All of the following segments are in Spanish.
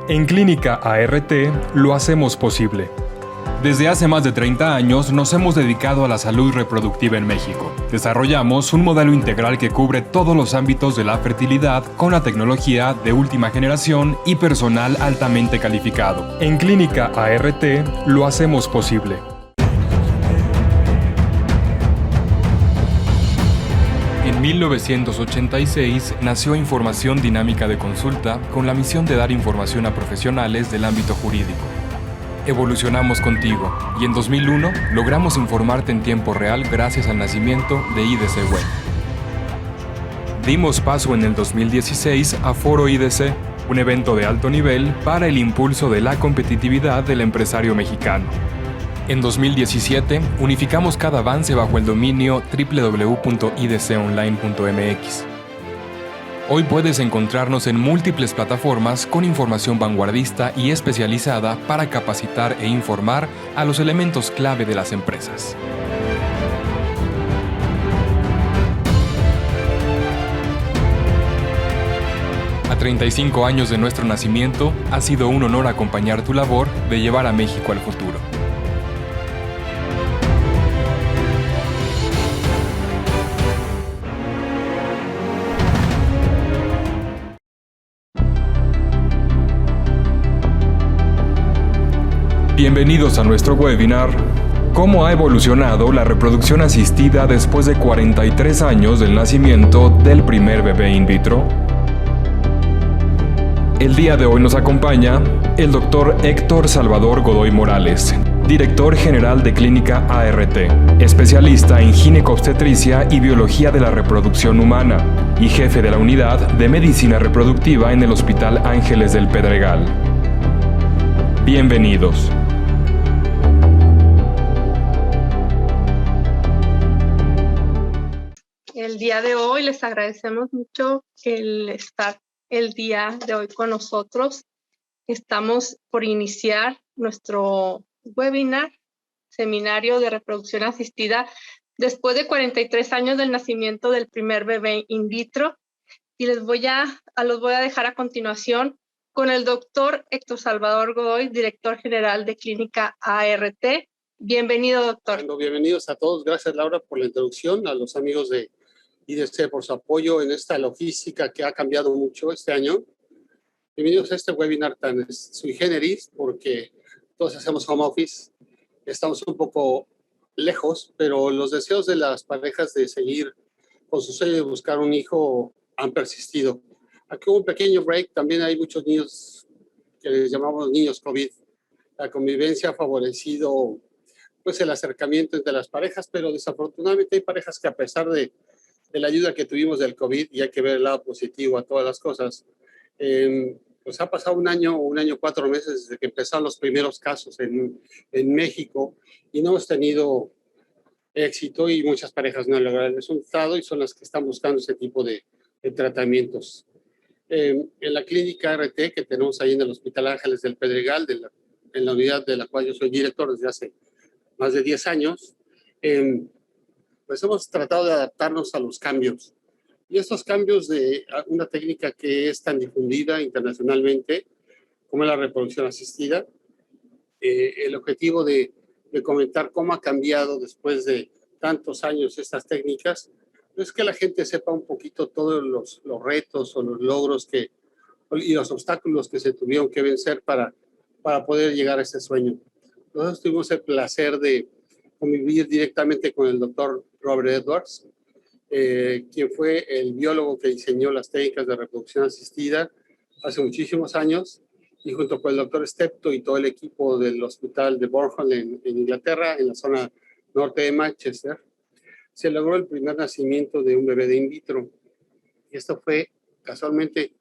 En Clínica ART lo hacemos posible. Desde hace más de 30 años nos hemos dedicado a la salud reproductiva en México. Desarrollamos un modelo integral que cubre todos los ámbitos de la fertilidad con la tecnología de última generación y personal altamente calificado. En Clínica ART lo hacemos posible. En 1986 nació Información Dinámica de Consulta con la misión de dar información a profesionales del ámbito jurídico. Evolucionamos contigo y en 2001 logramos informarte en tiempo real gracias al nacimiento de IDC Web. Dimos paso en el 2016 a Foro IDC, un evento de alto nivel para el impulso de la competitividad del empresario mexicano. En 2017, unificamos cada avance bajo el dominio www.idconline.mx. Hoy puedes encontrarnos en múltiples plataformas con información vanguardista y especializada para capacitar e informar a los elementos clave de las empresas. A 35 años de nuestro nacimiento, ha sido un honor acompañar tu labor de llevar a México al futuro. Bienvenidos a nuestro webinar ¿Cómo ha evolucionado la reproducción asistida después de 43 años del nacimiento del primer bebé in vitro? El día de hoy nos acompaña el Dr. Héctor Salvador Godoy Morales, Director General de Clínica ART, especialista en ginecobstetricia y biología de la reproducción humana y jefe de la unidad de medicina reproductiva en el Hospital Ángeles del Pedregal. Bienvenidos. El día de hoy les agradecemos mucho el estar el día de hoy con nosotros. Estamos por iniciar nuestro webinar, seminario de reproducción asistida, después de 43 años del nacimiento del primer bebé in vitro. Y los voy a dejar a continuación con el doctor Héctor Salvador Godoy, director general de Clínica ART. Bienvenido, doctor. Bueno, bienvenidos a todos. Gracias, Laura, por la introducción, a los amigos de IDC por su apoyo en esta logística que ha cambiado mucho este año. Bienvenidos a este webinar tan sui generis, porque todos hacemos home office, estamos un poco lejos, pero los deseos de las parejas de seguir con su sueño de buscar un hijo han persistido. Aquí hubo un pequeño break, también hay muchos niños que les llamamos niños COVID. La convivencia ha favorecido pues el acercamiento entre las parejas, pero desafortunadamente hay parejas que a pesar de la ayuda que tuvimos del COVID, y hay que ver el lado positivo a todas las cosas, pues ha pasado un año, 4 meses desde que empezaron los primeros casos en México y no hemos tenido éxito y muchas parejas no han logrado el resultado y son las que están buscando ese tipo de tratamientos. En la clínica ART que tenemos ahí en el Hospital Ángeles del Pedregal, en la unidad de la cual yo soy director desde hace más de 10 años, pues hemos tratado de adaptarnos a los cambios. Y estos cambios de una técnica que es tan difundida internacionalmente como la reproducción asistida, el objetivo de comentar cómo ha cambiado después de tantos años estas técnicas, es que la gente sepa un poquito todos los retos o los logros y los obstáculos que se tuvieron que vencer para poder llegar a ese sueño. Nosotros tuvimos el placer de convivir directamente con el doctor Robert Edwards, quien fue el biólogo que diseñó las técnicas de reproducción asistida hace muchísimos años, y junto con el doctor Steptoe y todo el equipo del hospital de Bournemouth en Inglaterra, en la zona norte de Manchester, se logró el primer nacimiento de un bebé de in vitro. Y esto fue casualmente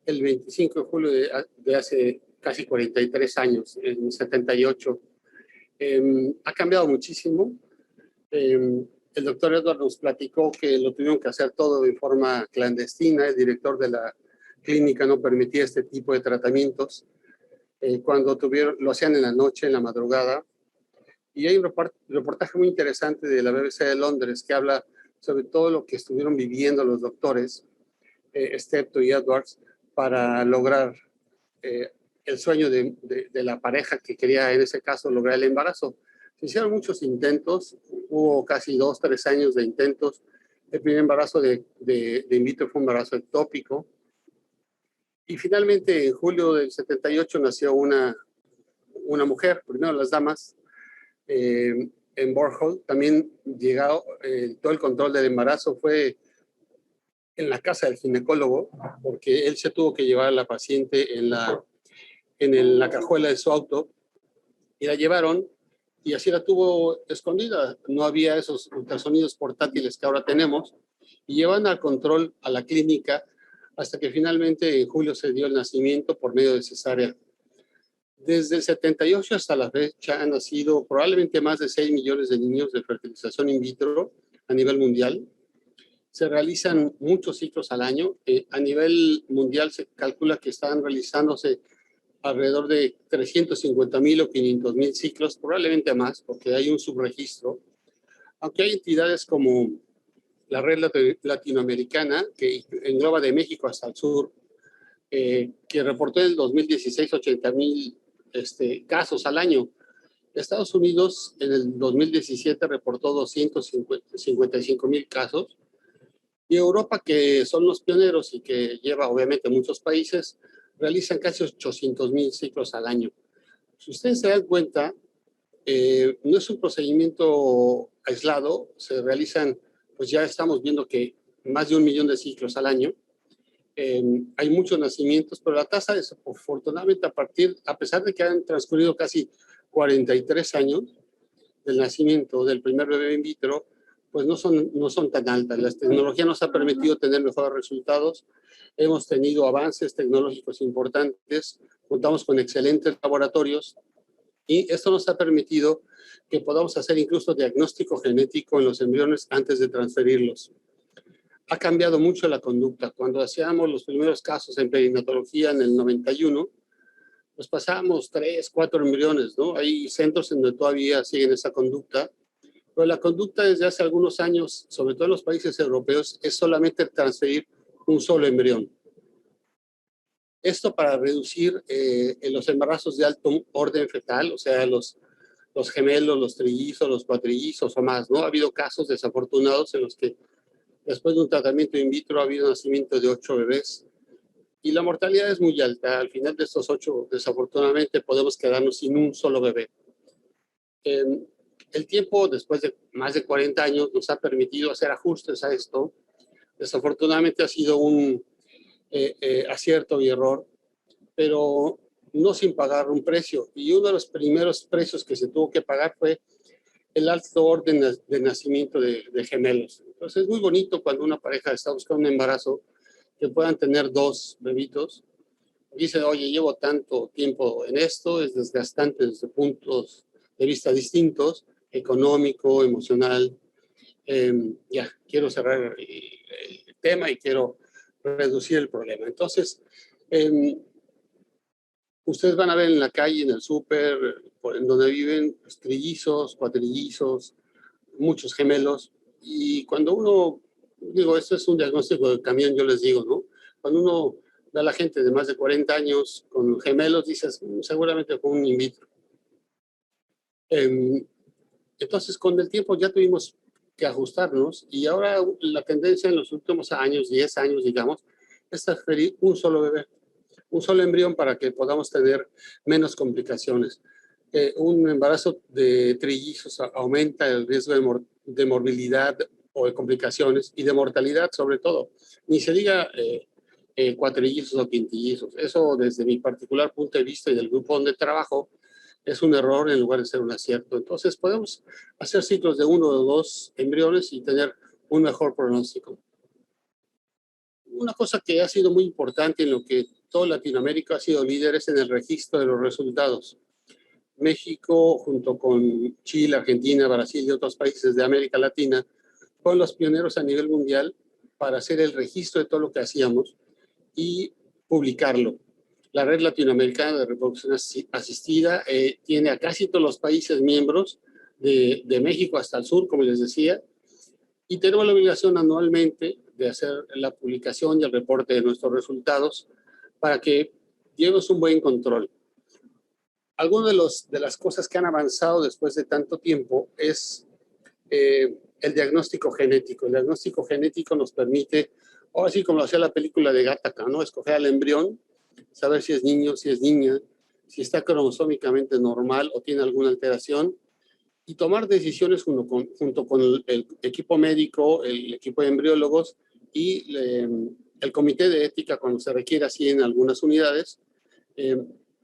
el 25 de julio de hace casi 43 años, en 78. Ha cambiado muchísimo. El doctor Edward nos platicó que lo tuvieron que hacer todo de forma clandestina. El director de la clínica no permitía este tipo de tratamientos. Cuando lo hacían en la noche, en la madrugada. Y hay un reportaje muy interesante de la BBC de Londres que habla sobre todo lo que estuvieron viviendo los doctores, Steptoe y Edwards, para lograr el sueño de la pareja que quería en ese caso lograr el embarazo. Se hicieron muchos intentos, hubo casi 2, 3 años de intentos. El primer embarazo de in vitro fue un embarazo ectópico. Y finalmente en julio del 78 nació una mujer, primero las damas, en Bornholm. También llegado, todo el control del embarazo fue en la casa del ginecólogo, porque él se tuvo que llevar a la paciente en la cajuela de su auto, y la llevaron, y así la tuvo escondida. No había esos ultrasonidos portátiles que ahora tenemos, y llevan al control a la clínica hasta que finalmente en julio se dio el nacimiento por medio de cesárea. Desde el 78 hasta la fecha han nacido probablemente más de 6 millones de niños de fertilización in vitro a nivel mundial. Se realizan muchos ciclos al año. A nivel mundial se calcula que están realizándose alrededor de 350,000 o 500,000 ciclos, probablemente más, porque hay un subregistro. Aunque hay entidades como la Red Latinoamericana, que engloba de México hasta el sur, que reportó en el 2016 80,000 casos al año. Estados Unidos en el 2017 reportó 255,000 casos. Y Europa, que son los pioneros y que lleva obviamente muchos países, realizan casi 800,000 ciclos al año. Si ustedes se dan cuenta, no es un procedimiento aislado, se realizan, pues ya estamos viendo que más de 1 millón de ciclos al año. Hay muchos nacimientos, pero la tasa, desafortunadamente, a pesar de que han transcurrido casi 43 años del nacimiento del primer bebé in vitro, pues no son tan altas. La tecnología nos ha permitido tener mejores resultados. Hemos tenido avances tecnológicos importantes, contamos con excelentes laboratorios, y esto nos ha permitido que podamos hacer incluso diagnóstico genético en los embriones antes de transferirlos. Ha cambiado mucho la conducta. Cuando hacíamos los primeros casos en perinatología en el 91, pues pasábamos 3, 4 embriones, ¿no? Hay centros en donde todavía siguen esa conducta, pero la conducta desde hace algunos años, sobre todo en los países europeos, es solamente transferir un solo embrión. Esto para reducir los embarazos de alto orden fetal, o sea, los gemelos, los trillizos, los cuatrillizos o más, ¿no? Ha habido casos desafortunados en los que después de un tratamiento in vitro ha habido nacimiento de 8 bebés. Y la mortalidad es muy alta. Al final de estos 8, desafortunadamente, podemos quedarnos sin un solo bebé. El tiempo, después de más de 40 años, nos ha permitido hacer ajustes a esto. Desafortunadamente ha sido un acierto y error, pero no sin pagar un precio. Y uno de los primeros precios que se tuvo que pagar fue el alto orden de nacimiento de gemelos. Entonces es muy bonito cuando una pareja está buscando un embarazo, que puedan tener 2 bebitos. Dice, oye, llevo tanto tiempo en esto, es desgastante desde puntos de vista distintos, económico, emocional. Ya, quiero cerrar el tema y quiero reducir el problema. Entonces, ustedes van a ver en la calle, en el súper, en donde viven, pues, trillizos, cuatrillizos, muchos gemelos. Y cuando uno, digo, esto es un diagnóstico de camión, yo les digo, ¿no? Cuando uno ve a la gente de más de 40 años con gemelos, dices, seguramente fue un in vitro. Entonces, con el tiempo ya tuvimos que ajustarnos, y ahora la tendencia en los últimos años, 10 años, digamos, es transferir un solo bebé, un solo embrión, para que podamos tener menos complicaciones. Un embarazo de trillizos aumenta el riesgo de morbilidad o de complicaciones y de mortalidad, sobre todo. Ni se diga cuatrillizos o quintillizos. Eso, desde mi particular punto de vista y del grupo donde trabajo, es un error en lugar de ser un acierto. Entonces podemos hacer ciclos de 1 o 2 embriones y tener un mejor pronóstico. Una cosa que ha sido muy importante en lo que toda Latinoamérica ha sido líder es en el registro de los resultados. México, junto con Chile, Argentina, Brasil y otros países de América Latina, fueron los pioneros a nivel mundial para hacer el registro de todo lo que hacíamos y publicarlo. La Red Latinoamericana de Reproducción Asistida tiene a casi todos los países miembros, de México hasta el sur, como les decía, y tenemos la obligación anualmente de hacer la publicación y el reporte de nuestros resultados para que llevemos un buen control. Algunas de las cosas que han avanzado después de tanto tiempo es el diagnóstico genético. El diagnóstico genético nos permite, ahora sí como lo hacía la película de Gattaca, ¿no? Escoger al embrión, saber si es niño, si es niña, si está cromosómicamente normal o tiene alguna alteración, y tomar decisiones junto con el equipo médico, el equipo de embriólogos y el comité de ética cuando se requiere así en algunas unidades,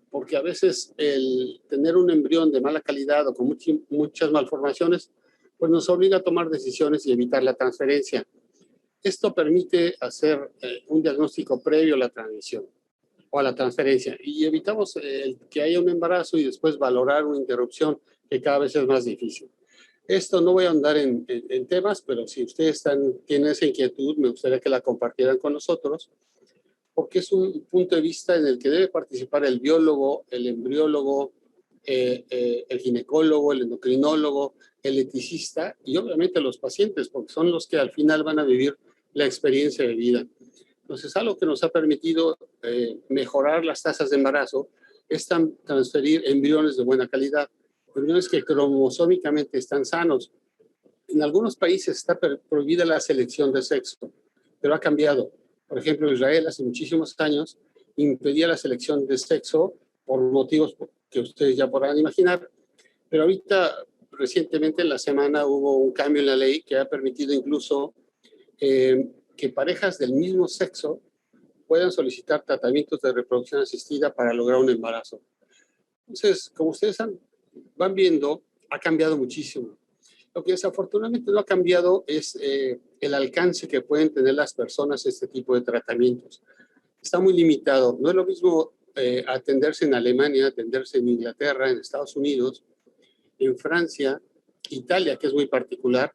porque a veces el tener un embrión de mala calidad o con muchas malformaciones, pues nos obliga a tomar decisiones y evitar la transferencia. Esto permite hacer un diagnóstico previo a la transmisión o a la transferencia y evitamos que haya un embarazo y después valorar una interrupción que cada vez es más difícil. Esto no voy a andar en temas, pero si ustedes tienen esa inquietud, me gustaría que la compartieran con nosotros, porque es un punto de vista en el que debe participar el biólogo, el embriólogo, el ginecólogo, el endocrinólogo, el eticista y obviamente los pacientes, porque son los que al final van a vivir la experiencia de vida. Entonces, algo que nos ha permitido mejorar las tasas de embarazo es transferir embriones de buena calidad, embriones que cromosómicamente están sanos. En algunos países está prohibida la selección de sexo, pero ha cambiado. Por ejemplo, Israel hace muchísimos años impedía la selección de sexo por motivos que ustedes ya podrán imaginar, pero ahorita, recientemente en la semana, hubo un cambio en la ley que ha permitido incluso que parejas del mismo sexo puedan solicitar tratamientos de reproducción asistida para lograr un embarazo. Entonces, como ustedes van viendo, ha cambiado muchísimo. Lo que desafortunadamente no ha cambiado es el alcance que pueden tener las personas este tipo de tratamientos. Está muy limitado. No es lo mismo atenderse en Alemania, atenderse en Inglaterra, en Estados Unidos, en Francia, Italia, que es muy particular,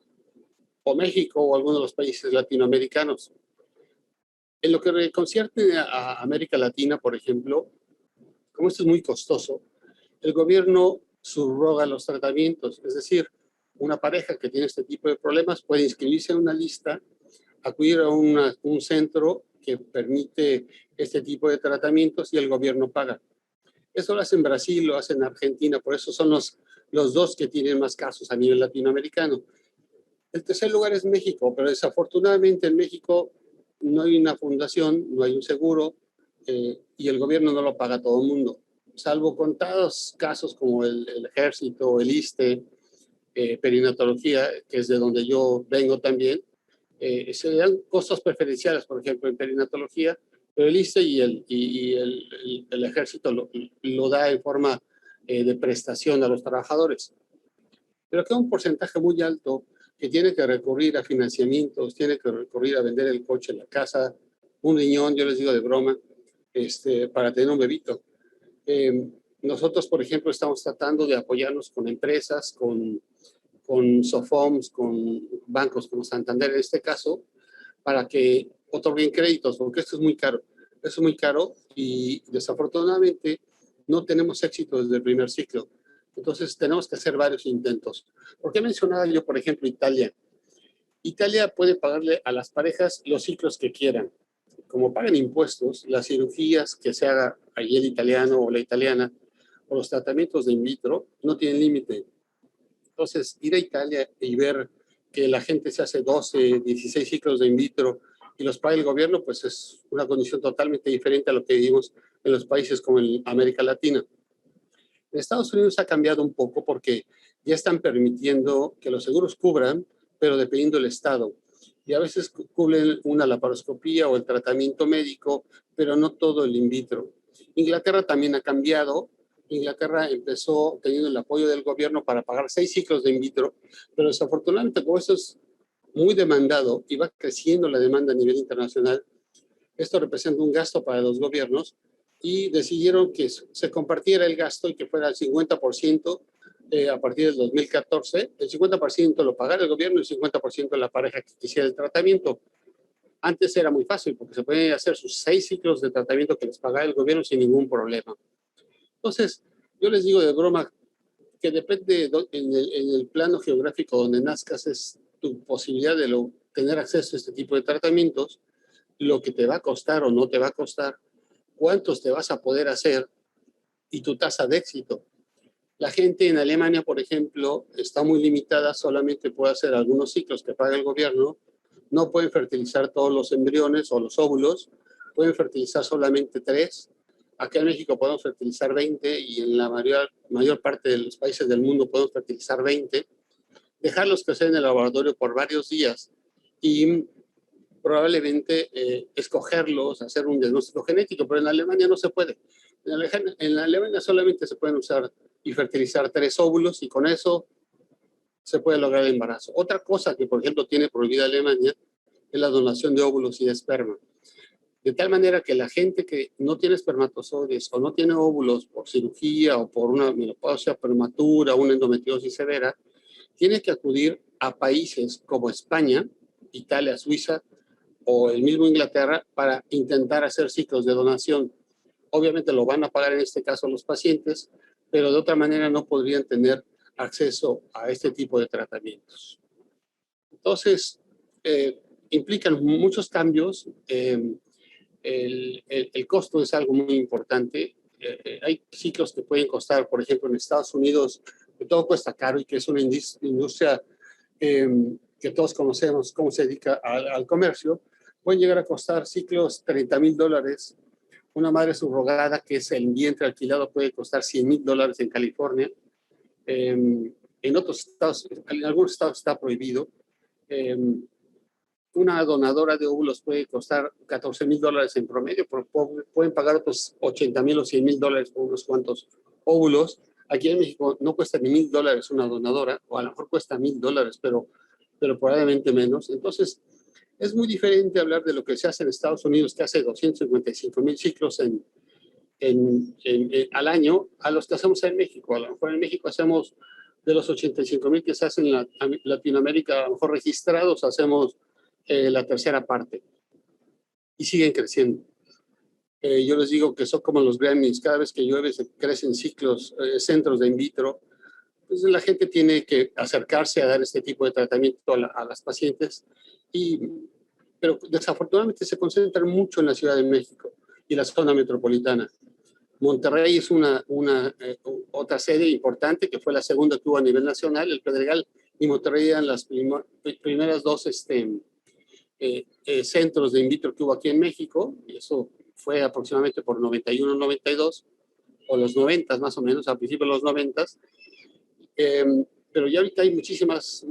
o México o algunos de los países latinoamericanos. En lo que concierne a América Latina, por ejemplo, como esto es muy costoso, el gobierno subroga los tratamientos, es decir, una pareja que tiene este tipo de problemas puede inscribirse en una lista, acudir a un centro que permite este tipo de tratamientos y el gobierno paga. Eso lo hace en Brasil, lo hace en Argentina, por eso son los dos que tienen más casos a nivel latinoamericano. El tercer lugar es México, pero desafortunadamente en México no hay una fundación, no hay un seguro y el gobierno no lo paga a todo el mundo, salvo contados casos como el Ejército, el ISSSTE, perinatología, que es de donde yo vengo también. Se le dan costos preferenciales, por ejemplo, en perinatología, pero el ISSSTE y el Ejército lo da en forma de prestación a los trabajadores. Pero queda un porcentaje muy alto que tiene que recurrir a financiamientos, tiene que recurrir a vender el coche, la casa, un riñón, yo les digo de broma, para tener un bebito. Nosotros, por ejemplo, estamos tratando de apoyarnos con empresas, con SOFOMS, con bancos como Santander en este caso, para que otorguen créditos, porque esto es muy caro. Eso es muy caro y desafortunadamente no tenemos éxito desde el primer ciclo. Entonces tenemos que hacer varios intentos. ¿Por qué mencionaba yo, por ejemplo, Italia? Italia puede pagarle a las parejas los ciclos que quieran. Como pagan impuestos, las cirugías que se haga allí el italiano o la italiana, o los tratamientos de in vitro, no tienen límite. Entonces, ir a Italia y ver que la gente se hace 12, 16 ciclos de in vitro y los paga el gobierno, pues es una condición totalmente diferente a lo que vivimos en los países como en América Latina. En Estados Unidos ha cambiado un poco porque ya están permitiendo que los seguros cubran, pero dependiendo del estado. Y a veces cubren una laparoscopía o el tratamiento médico, pero no todo el in vitro. Inglaterra también ha cambiado. Inglaterra empezó teniendo el apoyo del gobierno para pagar 6 ciclos de in vitro, pero desafortunadamente como eso es muy demandado y va creciendo la demanda a nivel internacional, esto representa un gasto para los gobiernos y decidieron que se compartiera el gasto y que fuera el 50% a partir del 2014. El 50% lo pagara el gobierno y el 50% la pareja que quisiera el tratamiento. Antes era muy fácil porque se podían hacer sus 6 ciclos de tratamiento que les pagaba el gobierno sin ningún problema. Entonces, yo les digo de broma que depende en el plano geográfico donde nazcas es tu posibilidad de tener acceso a este tipo de tratamientos, lo que te va a costar o no te va a costar. cuántos te vas a poder hacer y tu tasa de éxito. La gente en Alemania, por ejemplo, está muy limitada, solamente puede hacer algunos ciclos que paga el gobierno, no pueden fertilizar todos los embriones o los óvulos, pueden fertilizar solamente 3. Acá en México podemos fertilizar 20 y en la mayor parte de los países del mundo podemos fertilizar 20. Dejarlos crecer en el laboratorio por varios días y probablemente escogerlos, hacer un diagnóstico genético, pero en Alemania no se puede. En Alemania solamente se pueden usar y fertilizar 3 óvulos y con eso se puede lograr el embarazo. Otra cosa que, por ejemplo, tiene prohibida Alemania es la donación de óvulos y de esperma. De tal manera que la gente que no tiene espermatozoides o no tiene óvulos por cirugía o por una menopausia prematura, una endometriosis severa, tiene que acudir a países como España, Italia, Suiza o el mismo Inglaterra para intentar hacer ciclos de donación. Obviamente lo van a pagar en este caso los pacientes, pero de otra manera no podrían tener acceso a este tipo de tratamientos. Entonces, implican muchos cambios. El costo es algo muy importante. Hay ciclos que pueden costar, por ejemplo, en Estados Unidos, que todo cuesta caro y que es una industria que todos conocemos cómo se dedica al comercio, pueden llegar a costar ciclos $30,000. Una madre subrogada, que es el vientre alquilado, puede costar $100,000 en California. En otros estados, en algunos estados está prohibido. Una donadora de óvulos puede costar $14,000 en promedio, pero pueden pagar otros $80,000 o $100,000 por unos cuantos óvulos. Aquí en México no cuesta ni $1,000 una donadora, o a lo mejor cuesta $1,000, pero probablemente menos. Entonces, es muy diferente hablar de lo que se hace en Estados Unidos, que hace 255,000 ciclos al año, a los que hacemos en México. A lo mejor en México hacemos, de los 85,000 que se hacen en Latinoamérica, a lo mejor registrados, hacemos la tercera parte. Y siguen creciendo. Yo les digo que son como los gremlins. Cada vez que llueve se crecen ciclos, centros de in vitro. Entonces la gente tiene que acercarse a dar este tipo de tratamiento a las pacientes. Pero desafortunadamente se concentran mucho en la Ciudad de México y la zona metropolitana. Monterrey es otra sede importante, que fue la segunda que hubo a nivel nacional. El Pedregal y Monterrey eran las primeras dos centros de in vitro que hubo aquí en México, y eso fue aproximadamente por 91, 92, o los 90 más o menos, a principios de los 90. Pero ya ahorita hay muchísimas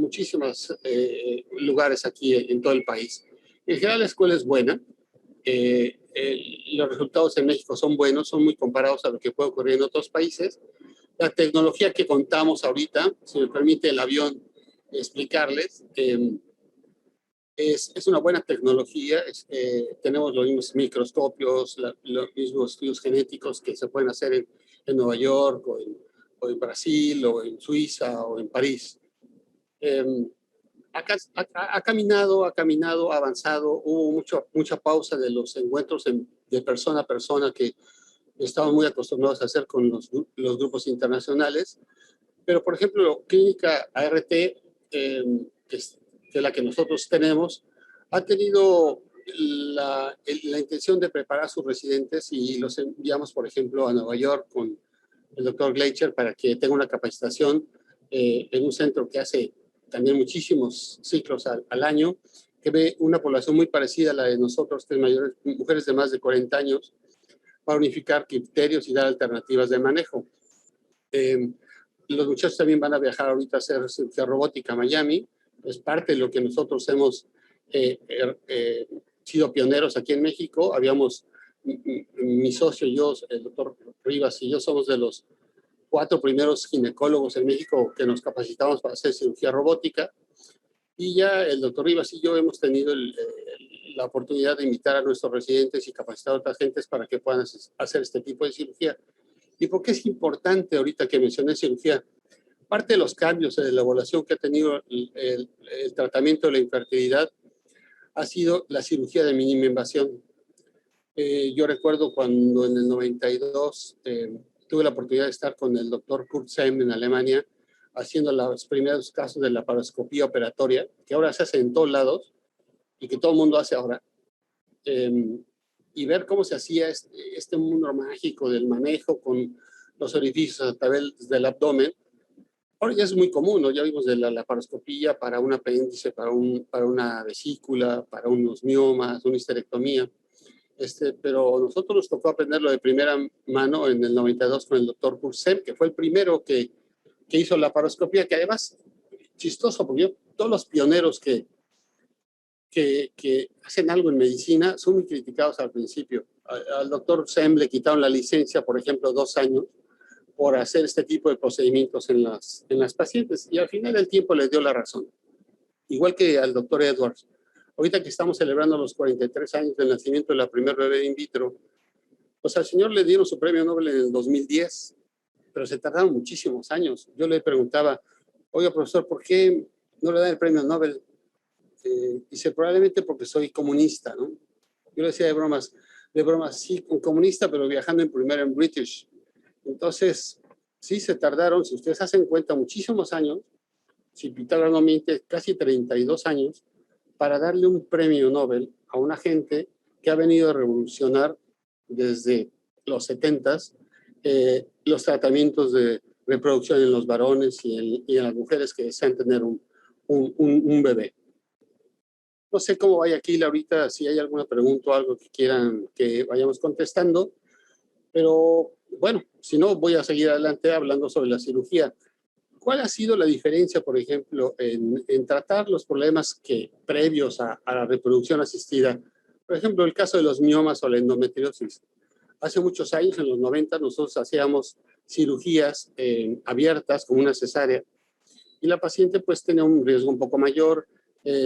lugares aquí en todo el país. En general la escuela es buena, los resultados en México son buenos, son muy comparados a lo que puede ocurrir en otros países. La tecnología que contamos ahorita, si me permite el avión explicarles, es una buena tecnología. Tenemos los mismos microscopios, los mismos estudios genéticos que se pueden hacer en Nueva York o en Brasil o en Suiza o en París. Ha caminado, ha avanzado. Hubo mucha pausa de los encuentros de persona a persona que estamos muy acostumbrados a hacer con los grupos internacionales. Pero, por ejemplo, Clínica ART, que es la que nosotros tenemos, ha tenido la intención de preparar a sus residentes y los enviamos, por ejemplo, a Nueva York con el doctor Gleicher para que tenga una capacitación en un centro que hace también muchísimos ciclos al año, que ve una población muy parecida a la de nosotros, que es mujeres de más de 40 años, para unificar criterios y dar alternativas de manejo. Los muchachos también van a viajar ahorita a hacer cirugía robótica a Miami. Es parte de lo que nosotros hemos sido pioneros aquí en México. Mi socio y yo, el doctor Rivas y yo, somos de los 4 primeros ginecólogos en México que nos capacitamos para hacer cirugía robótica. Y ya el doctor Rivas y yo hemos tenido la oportunidad de invitar a nuestros residentes y capacitar a otras gentes para que puedan hacer este tipo de cirugía. ¿Y por qué es importante ahorita que mencioné cirugía? Parte de los cambios en la evaluación que ha tenido el tratamiento de la infertilidad ha sido la cirugía de mínima invasión. Yo recuerdo cuando en el 92 tuve la oportunidad de estar con el doctor Kurt Seim en Alemania haciendo los primeros casos de la laparoscopía operatoria, que ahora se hace en todos lados y que todo el mundo hace ahora. y ver cómo se hacía este mundo mágico del manejo con los orificios a través del abdomen. Ahora ya es muy común, ¿no? Ya vimos de la laparoscopía para un apéndice, para una vesícula, para unos miomas, una histerectomía. Pero nosotros nos tocó aprenderlo de primera mano en el 92 con el doctor Kursem, que fue el primero que hizo la laparoscopía, que además, chistoso, porque todos los pioneros que hacen algo en medicina son muy criticados al principio. Al doctor Sem le quitaron la licencia, por ejemplo, 2 años, por hacer este tipo de procedimientos en las pacientes, y al final del tiempo les dio la razón. Igual que al doctor Edwards. Ahorita que estamos celebrando los 43 años del nacimiento de la primera bebé in vitro, pues al señor le dieron su premio Nobel en el 2010, pero se tardaron muchísimos años. Yo le preguntaba, oiga, profesor, ¿por qué no le dan el premio Nobel? Dice, probablemente porque soy comunista, ¿no? Yo le decía de bromas, sí, comunista, pero viajando en British. Entonces, sí se tardaron, si ustedes hacen cuenta, muchísimos años, si Pitágoras no miente, casi 32 años, para darle un premio Nobel a una gente que ha venido a revolucionar desde los 70s los tratamientos de reproducción en los varones y en las mujeres que desean tener un bebé. No sé cómo vaya aquí, Laurita, si hay alguna pregunta o algo que quieran que vayamos contestando, pero bueno, si no, voy a seguir adelante hablando sobre la cirugía. ¿Cuál ha sido la diferencia, por ejemplo, en tratar los problemas previos a la reproducción asistida? Por ejemplo, el caso de los miomas o la endometriosis. Hace muchos años, en los 90, nosotros hacíamos cirugías abiertas como una cesárea y la paciente pues tenía un riesgo un poco mayor,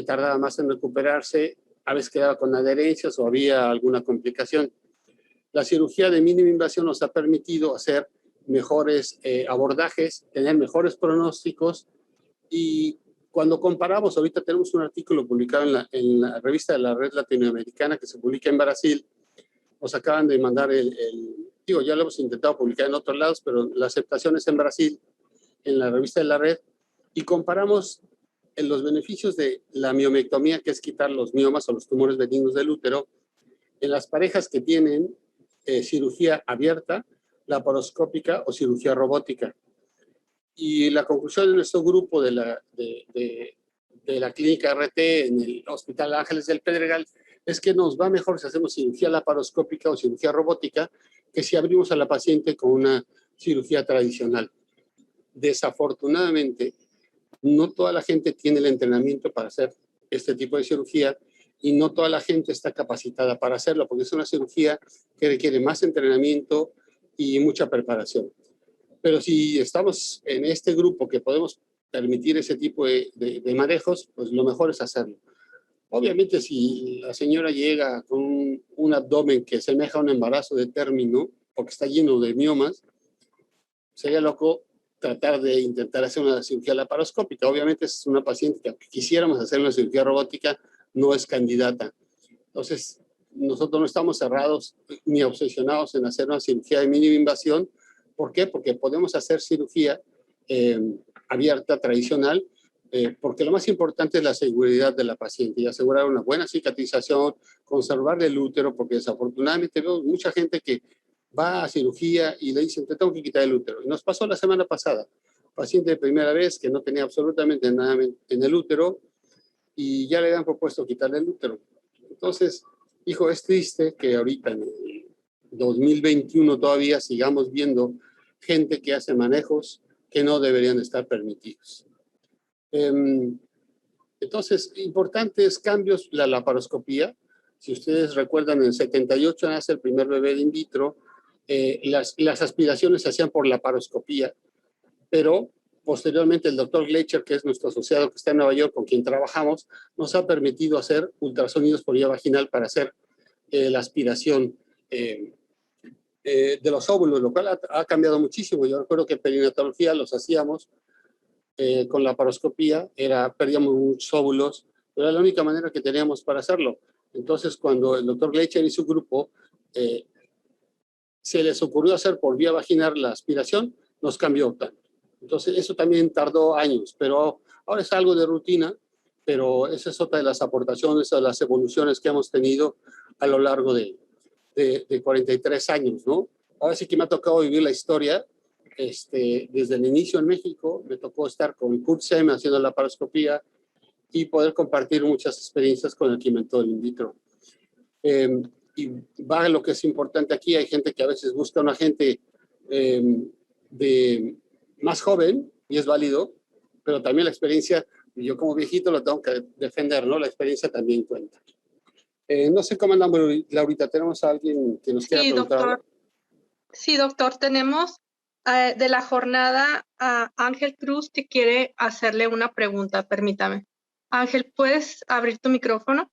tardaba más en recuperarse, a veces quedaba con adherencias o había alguna complicación. La cirugía de mínima invasión nos ha permitido hacer mejores abordajes, tener mejores pronósticos, y cuando comparamos, ahorita tenemos un artículo publicado en la revista de la Red Latinoamericana que se publica en Brasil, nos acaban de mandar digo, ya lo hemos intentado publicar en otros lados, pero la aceptación es en Brasil, en la revista de la Red, y comparamos los beneficios de la miomectomía, que es quitar los miomas o los tumores benignos del útero, en las parejas que tienen cirugía abierta, laparoscópica o cirugía robótica. Y la conclusión de nuestro grupo de la clínica RT en el Hospital Ángeles del Pedregal es que nos va mejor si hacemos cirugía laparoscópica o cirugía robótica que si abrimos a la paciente con una cirugía tradicional. Desafortunadamente, no toda la gente tiene el entrenamiento para hacer este tipo de cirugía y no toda la gente está capacitada para hacerlo, porque es una cirugía que requiere más entrenamiento y mucha preparación. Pero si estamos en este grupo que podemos permitir ese tipo de manejos, pues lo mejor es hacerlo. Obviamente, si la señora llega con un abdomen que semeja a un embarazo de término, porque está lleno de miomas, sería loco tratar de intentar hacer una cirugía laparoscópica. Obviamente es una paciente que, aunque quisiéramos hacer una cirugía robótica, no es candidata. Entonces, nosotros no estamos cerrados ni obsesionados en hacer una cirugía de mínima invasión. ¿Por qué? Porque podemos hacer cirugía abierta, tradicional, porque lo más importante es la seguridad de la paciente y asegurar una buena cicatrización, conservar el útero, porque desafortunadamente veo mucha gente que va a cirugía y le dicen, te tengo que quitar el útero. Y nos pasó la semana pasada, paciente de primera vez que no tenía absolutamente nada en el útero y ya le habían propuesto quitarle el útero. Entonces, hijo, es triste que ahorita en el 2021 todavía sigamos viendo gente que hace manejos que no deberían estar permitidos. Entonces, importantes cambios, la laparoscopía. Si ustedes recuerdan, en el 78 nace el primer bebé in vitro. Las aspiraciones se hacían por laparoscopía, pero posteriormente el doctor Gleicher, que es nuestro asociado que está en Nueva York, con quien trabajamos, nos ha permitido hacer ultrasonidos por vía vaginal para hacer la aspiración de los óvulos, lo cual ha cambiado muchísimo. Yo recuerdo que en perinatología los hacíamos con la laparoscopía, perdíamos muchos óvulos, pero era la única manera que teníamos para hacerlo. Entonces, cuando el doctor Gleicher y su grupo se les ocurrió hacer por vía vaginal la aspiración, nos cambió tanto. Entonces, eso también tardó años, pero ahora es algo de rutina, pero esa es otra de las aportaciones, de las evoluciones que hemos tenido a lo largo de de 43 años, ¿no? Ahora sí que me ha tocado vivir la historia. Desde el inicio en México, me tocó estar con Kurt Sem haciendo la paroscopía y poder compartir muchas experiencias con el que inventó el in vitro. Y va lo que es importante aquí, hay gente que a veces busca una gente de más joven, y es válido, pero también la experiencia, y yo como viejito lo tengo que defender, ¿no? La experiencia también cuenta. No sé cómo andamos, Laurita, ¿tenemos a alguien que nos quiera preguntar algo? Sí, doctor, tenemos de la jornada a Ángel Cruz que quiere hacerle una pregunta, permítame. Ángel, ¿puedes abrir tu micrófono?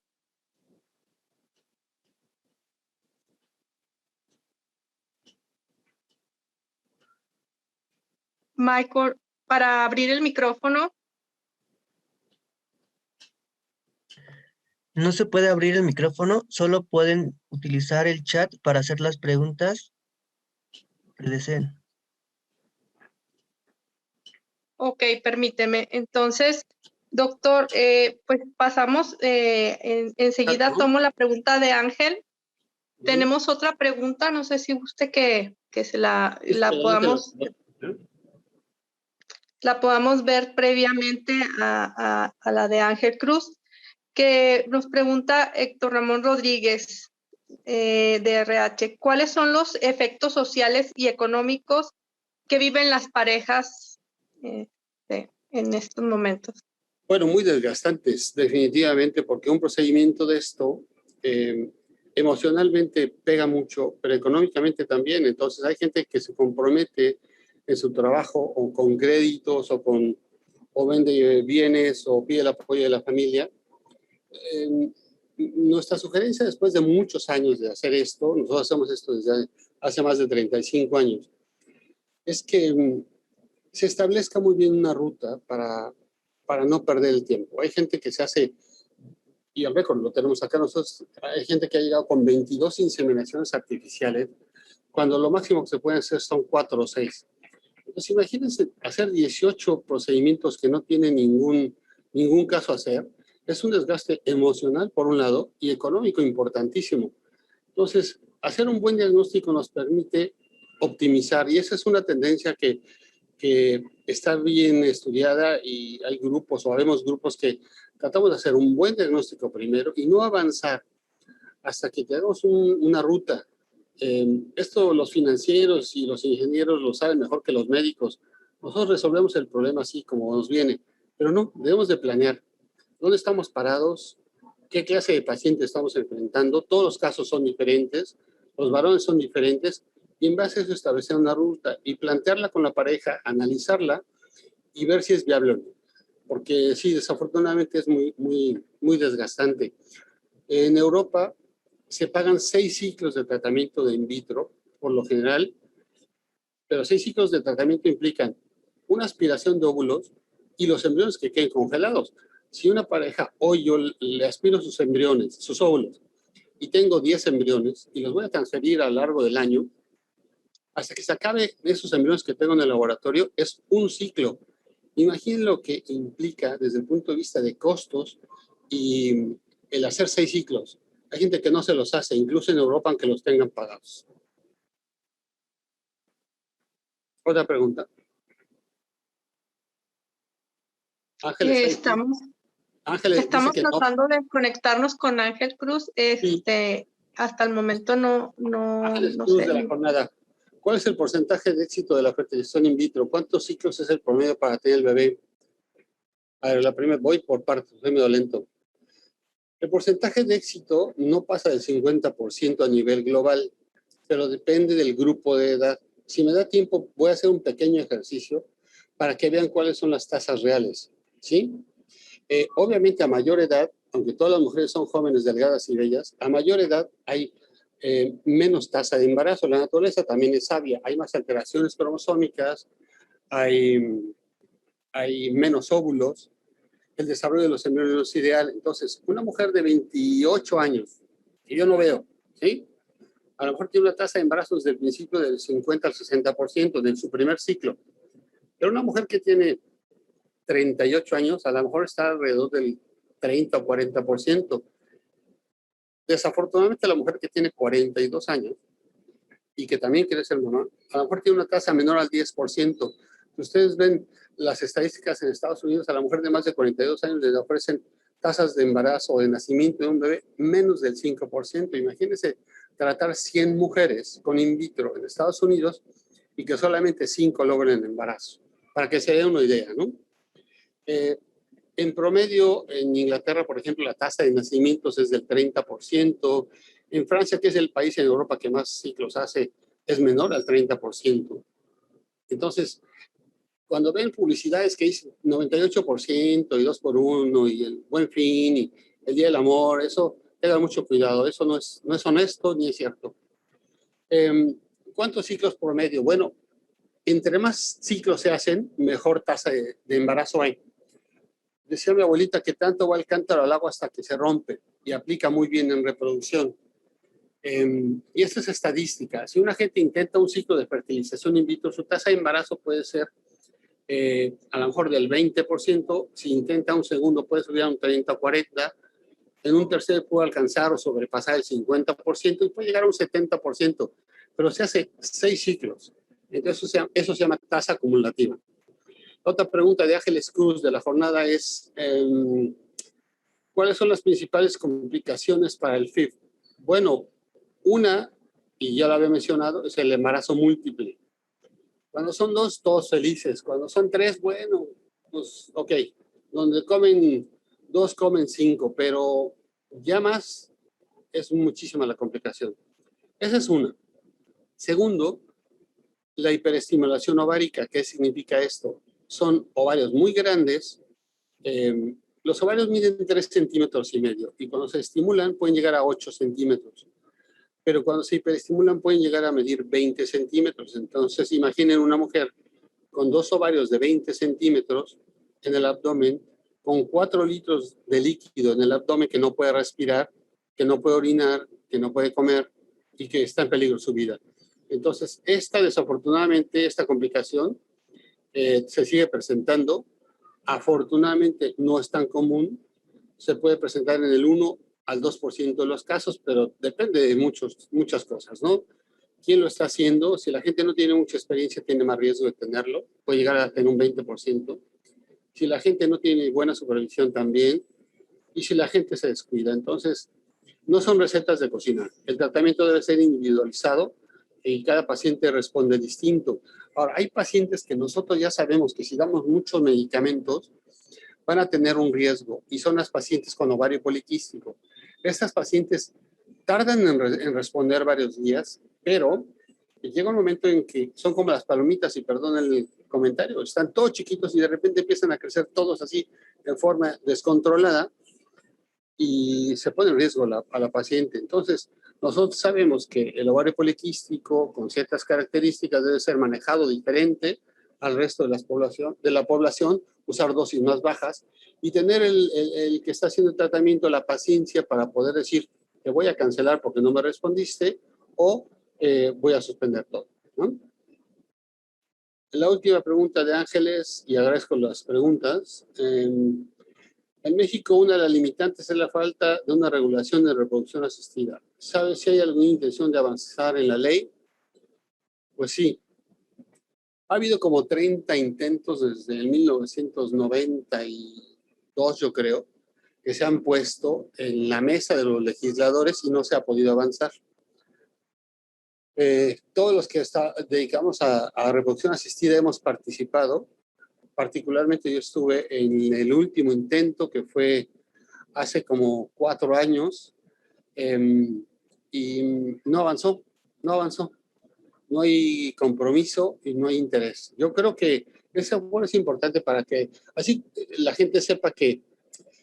Michael, para abrir el micrófono. No se puede abrir el micrófono, solo pueden utilizar el chat para hacer las preguntas que deseen. Ok, permíteme. Entonces, doctor, pues pasamos, enseguida tomo la pregunta de Ángel. Tenemos otra pregunta, no sé si guste que se la podamos ver previamente a la de Ángel Cruz, que nos pregunta Héctor Ramón Rodríguez de RH. ¿Cuáles son los efectos sociales y económicos que viven las parejas en estos momentos? Bueno, muy desgastantes, definitivamente, porque un procedimiento de esto emocionalmente pega mucho, pero económicamente también. Entonces hay gente que se compromete en su trabajo o con créditos o vende bienes o pide el apoyo de la familia. Nuestra sugerencia después de muchos años de hacer esto, nosotros hacemos esto desde hace más de 35 años, es que se establezca muy bien una ruta para no perder el tiempo. Hay gente que se hace, y el récord lo tenemos acá nosotros, hay gente que ha llegado con 22 inseminaciones artificiales, cuando lo máximo que se pueden hacer son 4 o 6. Entonces imagínense hacer 18 procedimientos que no tienen ningún caso a hacer. Es un desgaste emocional por un lado y económico importantísimo. Entonces, hacer un buen diagnóstico nos permite optimizar, y esa es una tendencia que está bien estudiada, y hay grupos o habemos grupos que tratamos de hacer un buen diagnóstico primero y no avanzar hasta que tengamos una ruta. Esto los financieros y los ingenieros lo saben mejor que los médicos. Nosotros resolvemos el problema así como nos viene, pero no, debemos de planear. ¿Dónde estamos parados? ¿Qué clase de paciente estamos enfrentando? Todos los casos son diferentes, los varones son diferentes, y en base a eso establecer una ruta y plantearla con la pareja, analizarla y ver si es viable o no. Porque sí, desafortunadamente es muy desgastante. En Europa se pagan 6 ciclos de tratamiento de in vitro, por lo general, pero 6 ciclos de tratamiento implican una aspiración de óvulos y los embriones que queden congelados. Si una pareja, hoy yo le aspiro sus embriones, sus óvulos, y tengo 10 embriones y los voy a transferir a lo largo del año, hasta que se acabe esos embriones que tengo en el laboratorio, es un ciclo. Imaginen lo que implica desde el punto de vista de costos y el hacer 6 ciclos. Hay gente que no se los hace, incluso en Europa, aunque los tengan pagados. Otra pregunta. Ángeles, Ángeles Estamos dice que tratando de conectarnos con Ángel Cruz. Sí. Hasta el momento no Ángeles Cruz sé. de la jornada. ¿Cuál es el porcentaje de éxito de la fertilización in vitro? ¿Cuántos ciclos es el promedio para tener el bebé? A ver, la primera, voy por partes, soy medio lento. El porcentaje de éxito no pasa del 50% a nivel global, pero depende del grupo de edad. Si me da tiempo, voy a hacer un pequeño ejercicio para que vean cuáles son las tasas reales, ¿sí? Obviamente a mayor edad, aunque todas las mujeres son jóvenes, delgadas y bellas, a mayor edad hay menos tasa de embarazo. La naturaleza también es sabia, hay más alteraciones cromosómicas, hay menos óvulos, el desarrollo de los embriones no es ideal. Entonces, una mujer de 28 años, que yo no veo, ¿sí? A lo mejor tiene una tasa de embarazo desde el principio del 50 al 60% de su primer ciclo. Pero una mujer que tiene 38 años, a lo mejor está alrededor del 30 o 40%. Desafortunadamente, la mujer que tiene 42 años y que también quiere ser mamá, a lo mejor tiene una tasa menor al 10%. Si ustedes ven las estadísticas en Estados Unidos, a la mujer de más de 42 años les ofrecen tasas de embarazo o de nacimiento de un bebé menos del 5%. Imagínense tratar 100 mujeres con in vitro en Estados Unidos y que solamente 5 logren el embarazo, para que se dé una idea, ¿no? En promedio, en Inglaterra, por ejemplo, la tasa de nacimientos es del 30%. En Francia, que es el país en Europa que más ciclos hace, es menor al 30%. Entonces, cuando ven publicidades que dicen 98% y 2 por 1 y el Buen Fin y el Día del Amor, eso, tengan mucho cuidado, eso no es honesto ni es cierto. ¿Cuántos ciclos promedio? Bueno, entre más ciclos se hacen, mejor tasa de embarazo hay. Decía mi abuelita que tanto va el cántaro al agua hasta que se rompe y aplica muy bien en reproducción. Y esta es estadística. Si una gente intenta un ciclo de fertilización in vitro, su tasa de embarazo puede ser a lo mejor del 20%. Si intenta un segundo, puede subir a un 30 o 40%. En un tercer puede alcanzar o sobrepasar el 50% y puede llegar a un 70%. Pero se hace 6 ciclos. Entonces eso se llama tasa acumulativa. Otra pregunta de Ángeles Cruz de la jornada es, ¿cuáles son las principales complicaciones para el FIV? Bueno, una, y ya lo había mencionado, es el embarazo múltiple. Cuando son 2, todos felices. Cuando son 3, bueno, pues ok. Donde comen 2, comen 5, pero ya más es muchísima la complicación. Esa es una. Segundo, la hiperestimulación ovárica. ¿Qué significa esto? Son ovarios muy grandes. Los ovarios miden 3,5 centímetros y cuando se estimulan pueden llegar a 8 centímetros. Pero cuando se hiperestimulan pueden llegar a medir 20 centímetros. Entonces imaginen una mujer con 2 ovarios de 20 centímetros en el abdomen, con 4 litros de líquido en el abdomen que no puede respirar, que no puede orinar, que no puede comer y que está en peligro su vida. Entonces, desafortunadamente, esta complicación se sigue presentando. Afortunadamente no es tan común, se puede presentar en el 1 al 2% de los casos, pero depende de muchas cosas, ¿no? ¿Quién lo está haciendo? Si la gente no tiene mucha experiencia, tiene más riesgo de tenerlo, puede llegar a tener un 20%. Si la gente no tiene buena supervisión también, y si la gente se descuida. Entonces, no son recetas de cocina. El tratamiento debe ser individualizado y cada paciente responde distinto. Ahora, hay pacientes que nosotros ya sabemos que si damos muchos medicamentos, van a tener un riesgo y son las pacientes con ovario poliquístico. Estas pacientes tardan en responder varios días, pero llega un momento en que son como las palomitas, y perdón el comentario, están todos chiquitos y de repente empiezan a crecer todos así de forma descontrolada y se pone en riesgo a la paciente. Entonces, nosotros sabemos que el ovario poliquístico con ciertas características debe ser manejado diferente al resto de la población, usar dosis más bajas y tener el que está haciendo el tratamiento la paciencia para poder decir, te voy a cancelar porque no me respondiste o voy a suspender todo, ¿no? La última pregunta de Ángeles, y agradezco las preguntas. En México, una de las limitantes es la falta de una regulación de reproducción asistida. ¿Sabe si hay alguna intención de avanzar en la ley? Pues sí. Ha habido como 30 intentos desde el 1992, yo creo, que se han puesto en la mesa de los legisladores y no se ha podido avanzar. Todos los que dedicamos a reproducción asistida hemos participado. Particularmente yo estuve en el último intento que fue hace como 4 años y no avanzó. No hay compromiso y no hay interés. Yo creo que eso es importante para que así la gente sepa que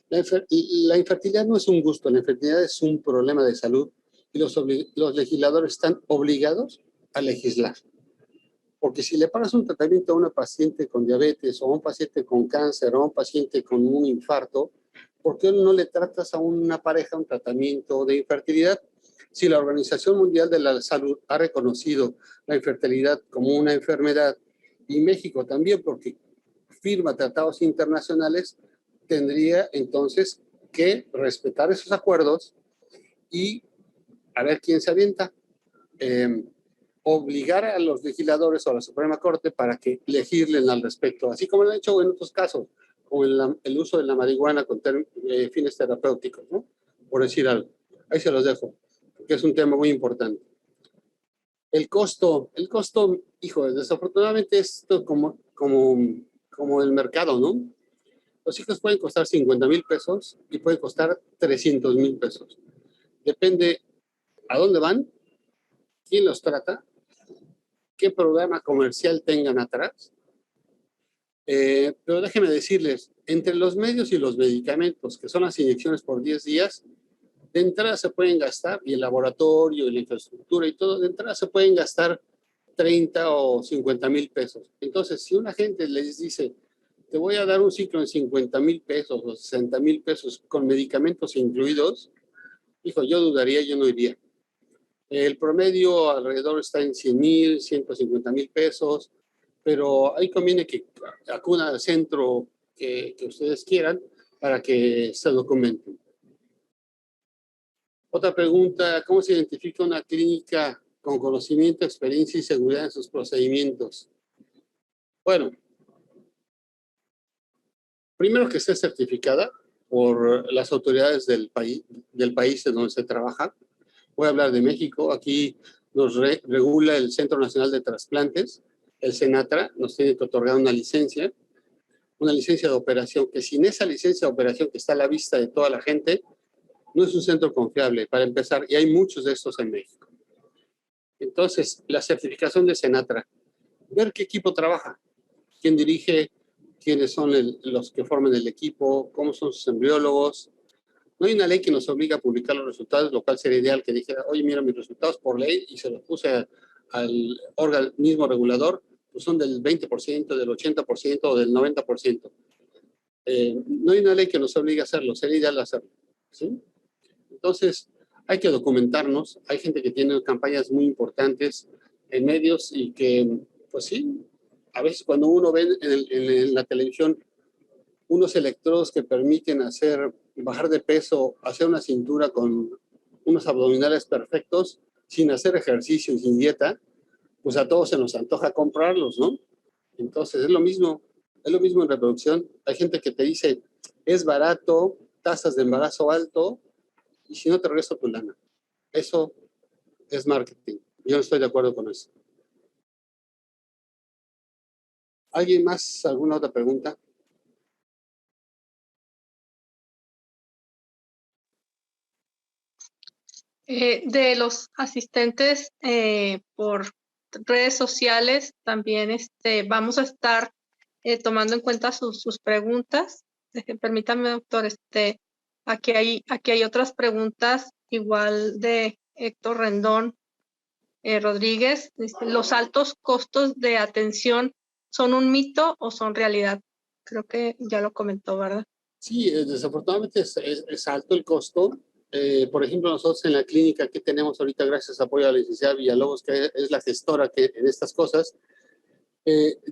la infertilidad no es un gusto, la infertilidad es un problema de salud y los legisladores están obligados a legislar. Porque si le pagas un tratamiento a una paciente con diabetes o a un paciente con cáncer o a un paciente con un infarto, ¿por qué no le tratas a una pareja un tratamiento de infertilidad? Si la Organización Mundial de la Salud ha reconocido la infertilidad como una enfermedad y México también porque firma tratados internacionales, tendría entonces que respetar esos acuerdos y a ver quién se avienta. Obligar a los legisladores o a la Suprema Corte para que legislen al respecto, así como lo han hecho en otros casos, como el uso de la marihuana con fines terapéuticos, ¿no? Por decir algo. Ahí se los dejo, porque es un tema muy importante. El costo, hijo, desafortunadamente esto como el mercado, ¿no? Los hijos pueden costar 50,000 pesos y pueden costar 300,000 pesos. Depende a dónde van, quién los trata, qué programa comercial tengan atrás. Pero déjenme decirles, entre los medios y los medicamentos, que son las inyecciones por 10 días, de entrada se pueden gastar, y el laboratorio, y la infraestructura y todo, de entrada se pueden gastar 30 o 50,000 pesos. Entonces, si una gente les dice, te voy a dar un ciclo en 50,000 pesos o 60,000 pesos con medicamentos incluidos, hijo, yo dudaría, yo no iría. El promedio alrededor está en 100,000, 150,000 pesos, pero ahí conviene que acudan al centro que ustedes quieran para que se documenten. Otra pregunta, ¿cómo se identifica una clínica con conocimiento, experiencia y seguridad en sus procedimientos? Bueno, primero que esté certificada por las autoridades del país en donde se trabaja. Voy a hablar de México. Aquí nos regula el Centro Nacional de Trasplantes, el CENATRA, nos tiene que otorgar una licencia de operación, que sin esa licencia de operación que está a la vista de toda la gente, no es un centro confiable, para empezar, y hay muchos de estos en México. Entonces, la certificación de CENATRA, ver qué equipo trabaja, quién dirige, quiénes son los que forman el equipo, cómo son sus embriólogos. No hay una ley que nos obliga a publicar los resultados, lo cual sería ideal que dijera, oye, mira, mis resultados por ley, y se los puse al organismo regulador, pues son del 20%, del 80% o del 90%. No hay una ley que nos obligue a hacerlo, sería ideal hacerlo, ¿sí? Entonces, hay que documentarnos. Hay gente que tiene campañas muy importantes en medios y que, pues sí, a veces cuando uno ve en la televisión unos electrodos que permiten bajar de peso, hacer una cintura con unos abdominales perfectos, sin hacer ejercicio y sin dieta, pues a todos se nos antoja comprarlos, ¿no? Entonces, es lo mismo en reproducción. Hay gente que te dice, es barato, tasas de embarazo alto, y si no te regreso tu lana. Eso es marketing. Yo no estoy de acuerdo con eso. ¿Alguien más? ¿Alguna otra pregunta? De los asistentes por redes sociales, también vamos a estar tomando en cuenta sus preguntas. Permítame, doctor, aquí hay otras preguntas, igual de Héctor Rendón Rodríguez. ¿Los altos costos de atención son un mito o son realidad? Creo que ya lo comentó, ¿verdad? Sí, desafortunadamente es alto el costo. Por ejemplo, nosotros en la clínica que tenemos ahorita, gracias a apoyo a la licenciada Villalobos, que es la gestora en estas cosas,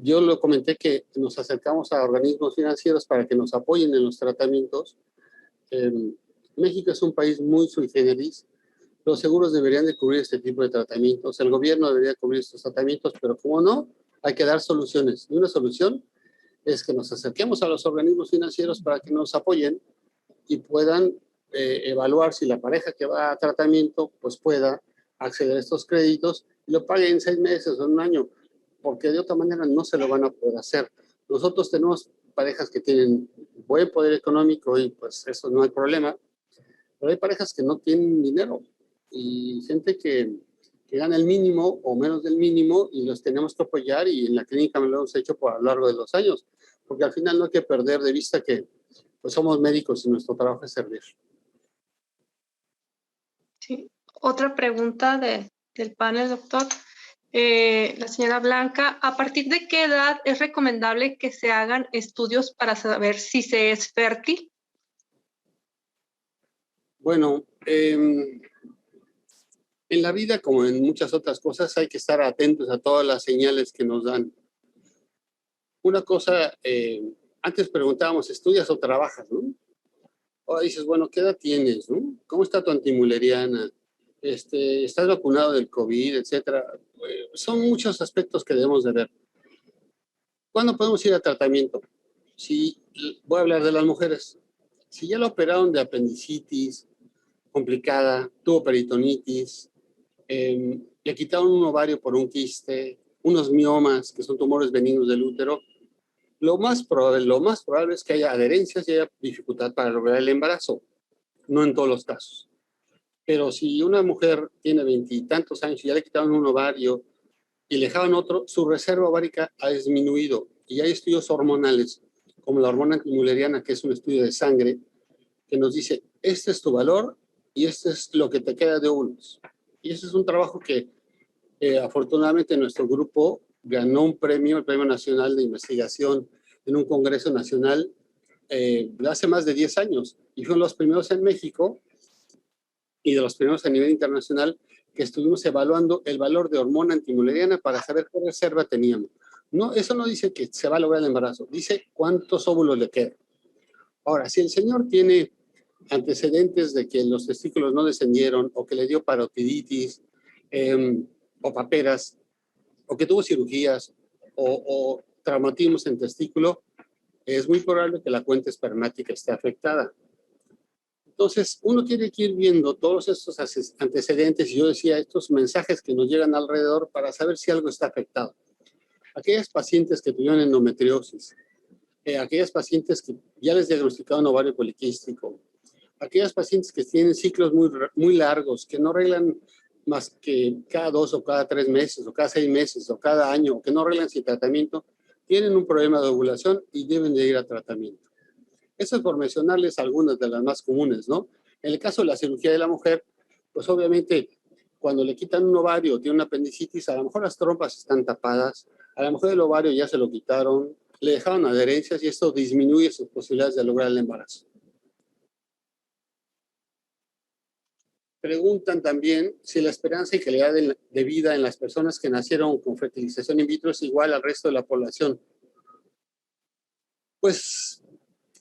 yo lo comenté que nos acercamos a organismos financieros para que nos apoyen en los tratamientos. México es un país muy sui generis. Los seguros deberían de cubrir este tipo de tratamientos. El gobierno debería cubrir estos tratamientos, pero como no, hay que dar soluciones. Y una solución es que nos acerquemos a los organismos financieros para que nos apoyen y puedan evaluar si la pareja que va a tratamiento pues pueda acceder a estos créditos y lo pague en 6 meses o en un año, porque de otra manera no se lo van a poder hacer. Nosotros tenemos parejas que tienen buen poder económico y pues eso no hay problema, pero hay parejas que no tienen dinero y gente que gana el mínimo o menos del mínimo y los tenemos que apoyar, y en la clínica me lo hemos hecho a lo largo de los años, porque al final no hay que perder de vista que pues somos médicos y nuestro trabajo es servir. Sí. Otra pregunta del panel, doctor. La señora Blanca, ¿a partir de qué edad es recomendable que se hagan estudios para saber si se es fértil? Bueno, en la vida, como en muchas otras cosas, hay que estar atentos a todas las señales que nos dan. Una cosa, antes preguntábamos, ¿estudias o trabajas, no? Ahora dices, bueno, ¿qué edad tienes, no? ¿Cómo está tu antimuleriana? ¿Estás vacunado del COVID, etcétera? Son muchos aspectos que debemos de ver. ¿Cuándo podemos ir a tratamiento? Si, voy a hablar de las mujeres. Si ya la operaron de apendicitis complicada, tuvo peritonitis, le quitaron un ovario por un quiste, unos miomas, que son tumores benignos del útero, lo más probable es que haya adherencias y haya dificultad para lograr el embarazo. No en todos los casos. Pero si una mujer tiene 20 y tantos años y ya le quitaron un ovario y le dejaban otro, su reserva ovárica ha disminuido. Y hay estudios hormonales, como la hormona antimuleriana, que es un estudio de sangre, que nos dice, este es tu valor y este es lo que te queda de óvulos. Y ese es un trabajo que afortunadamente nuestro grupo ganó un premio, el Premio Nacional de Investigación, en un congreso nacional hace más de 10 años. Y fueron los primeros en México y de los primeros a nivel internacional que estuvimos evaluando el valor de hormona antimuleriana para saber qué reserva teníamos. No, eso no dice que se va a lograr el embarazo, dice cuántos óvulos le quedan. Ahora, si el señor tiene antecedentes de que los testículos no descendieron o que le dio parotiditis o paperas o que tuvo cirugías o traumatismos en testículo, es muy probable que la cuenta espermática esté afectada. Entonces, uno tiene que ir viendo todos estos antecedentes y yo decía, estos mensajes que nos llegan alrededor para saber si algo está afectado. Aquellas pacientes que tuvieron endometriosis, aquellas pacientes que ya les diagnosticaron ovario poliquístico, aquellas pacientes que tienen ciclos muy largos, que no arreglan más que cada 2 o cada 3 meses, o cada 6 meses, o cada año, o que no arreglan sin tratamiento, tienen un problema de ovulación y deben de ir a tratamiento. Eso es por mencionarles algunas de las más comunes, ¿no? En el caso de la cirugía de la mujer, pues obviamente cuando le quitan un ovario o tiene una apendicitis, a lo mejor las trompas están tapadas, a lo mejor el ovario ya se lo quitaron, le dejaron adherencias y esto disminuye sus posibilidades de lograr el embarazo. Preguntan también si la esperanza y calidad de vida en las personas que nacieron con fertilización in vitro es igual al resto de la población. Pues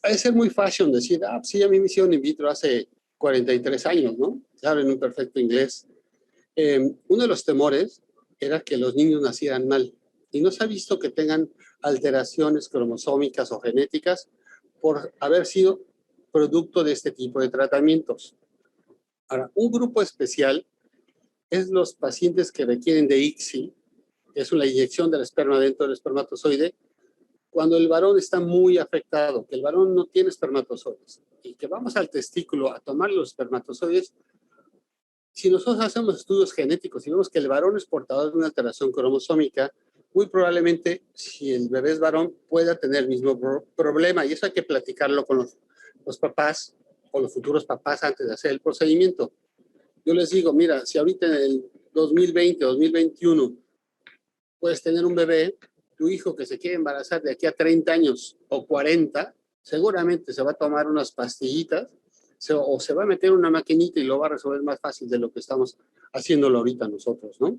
ha de ser muy fashion decir, sí, a mí me hicieron in vitro hace 43 años, ¿no? Hablan un perfecto inglés. Uno de los temores era que los niños nacieran mal y no se ha visto que tengan alteraciones cromosómicas o genéticas por haber sido producto de este tipo de tratamientos. Ahora, un grupo especial es los pacientes que requieren de ICSI, que es una inyección del esperma dentro del espermatozoide, cuando el varón está muy afectado, que el varón no tiene espermatozoides, y que vamos al testículo a tomar los espermatozoides. Si nosotros hacemos estudios genéticos y vemos que el varón es portador de una alteración cromosómica, muy probablemente, si el bebé es varón, pueda tener el mismo problema, y eso hay que platicarlo con los papás o los futuros papás antes de hacer el procedimiento. Yo les digo, mira, si ahorita en el 2020 o 2021 puedes tener un bebé, tu hijo que se quiere embarazar de aquí a 30 años o 40, seguramente se va a tomar unas pastillitas o se va a meter una maquinita y lo va a resolver más fácil de lo que estamos haciéndolo ahorita nosotros, ¿no?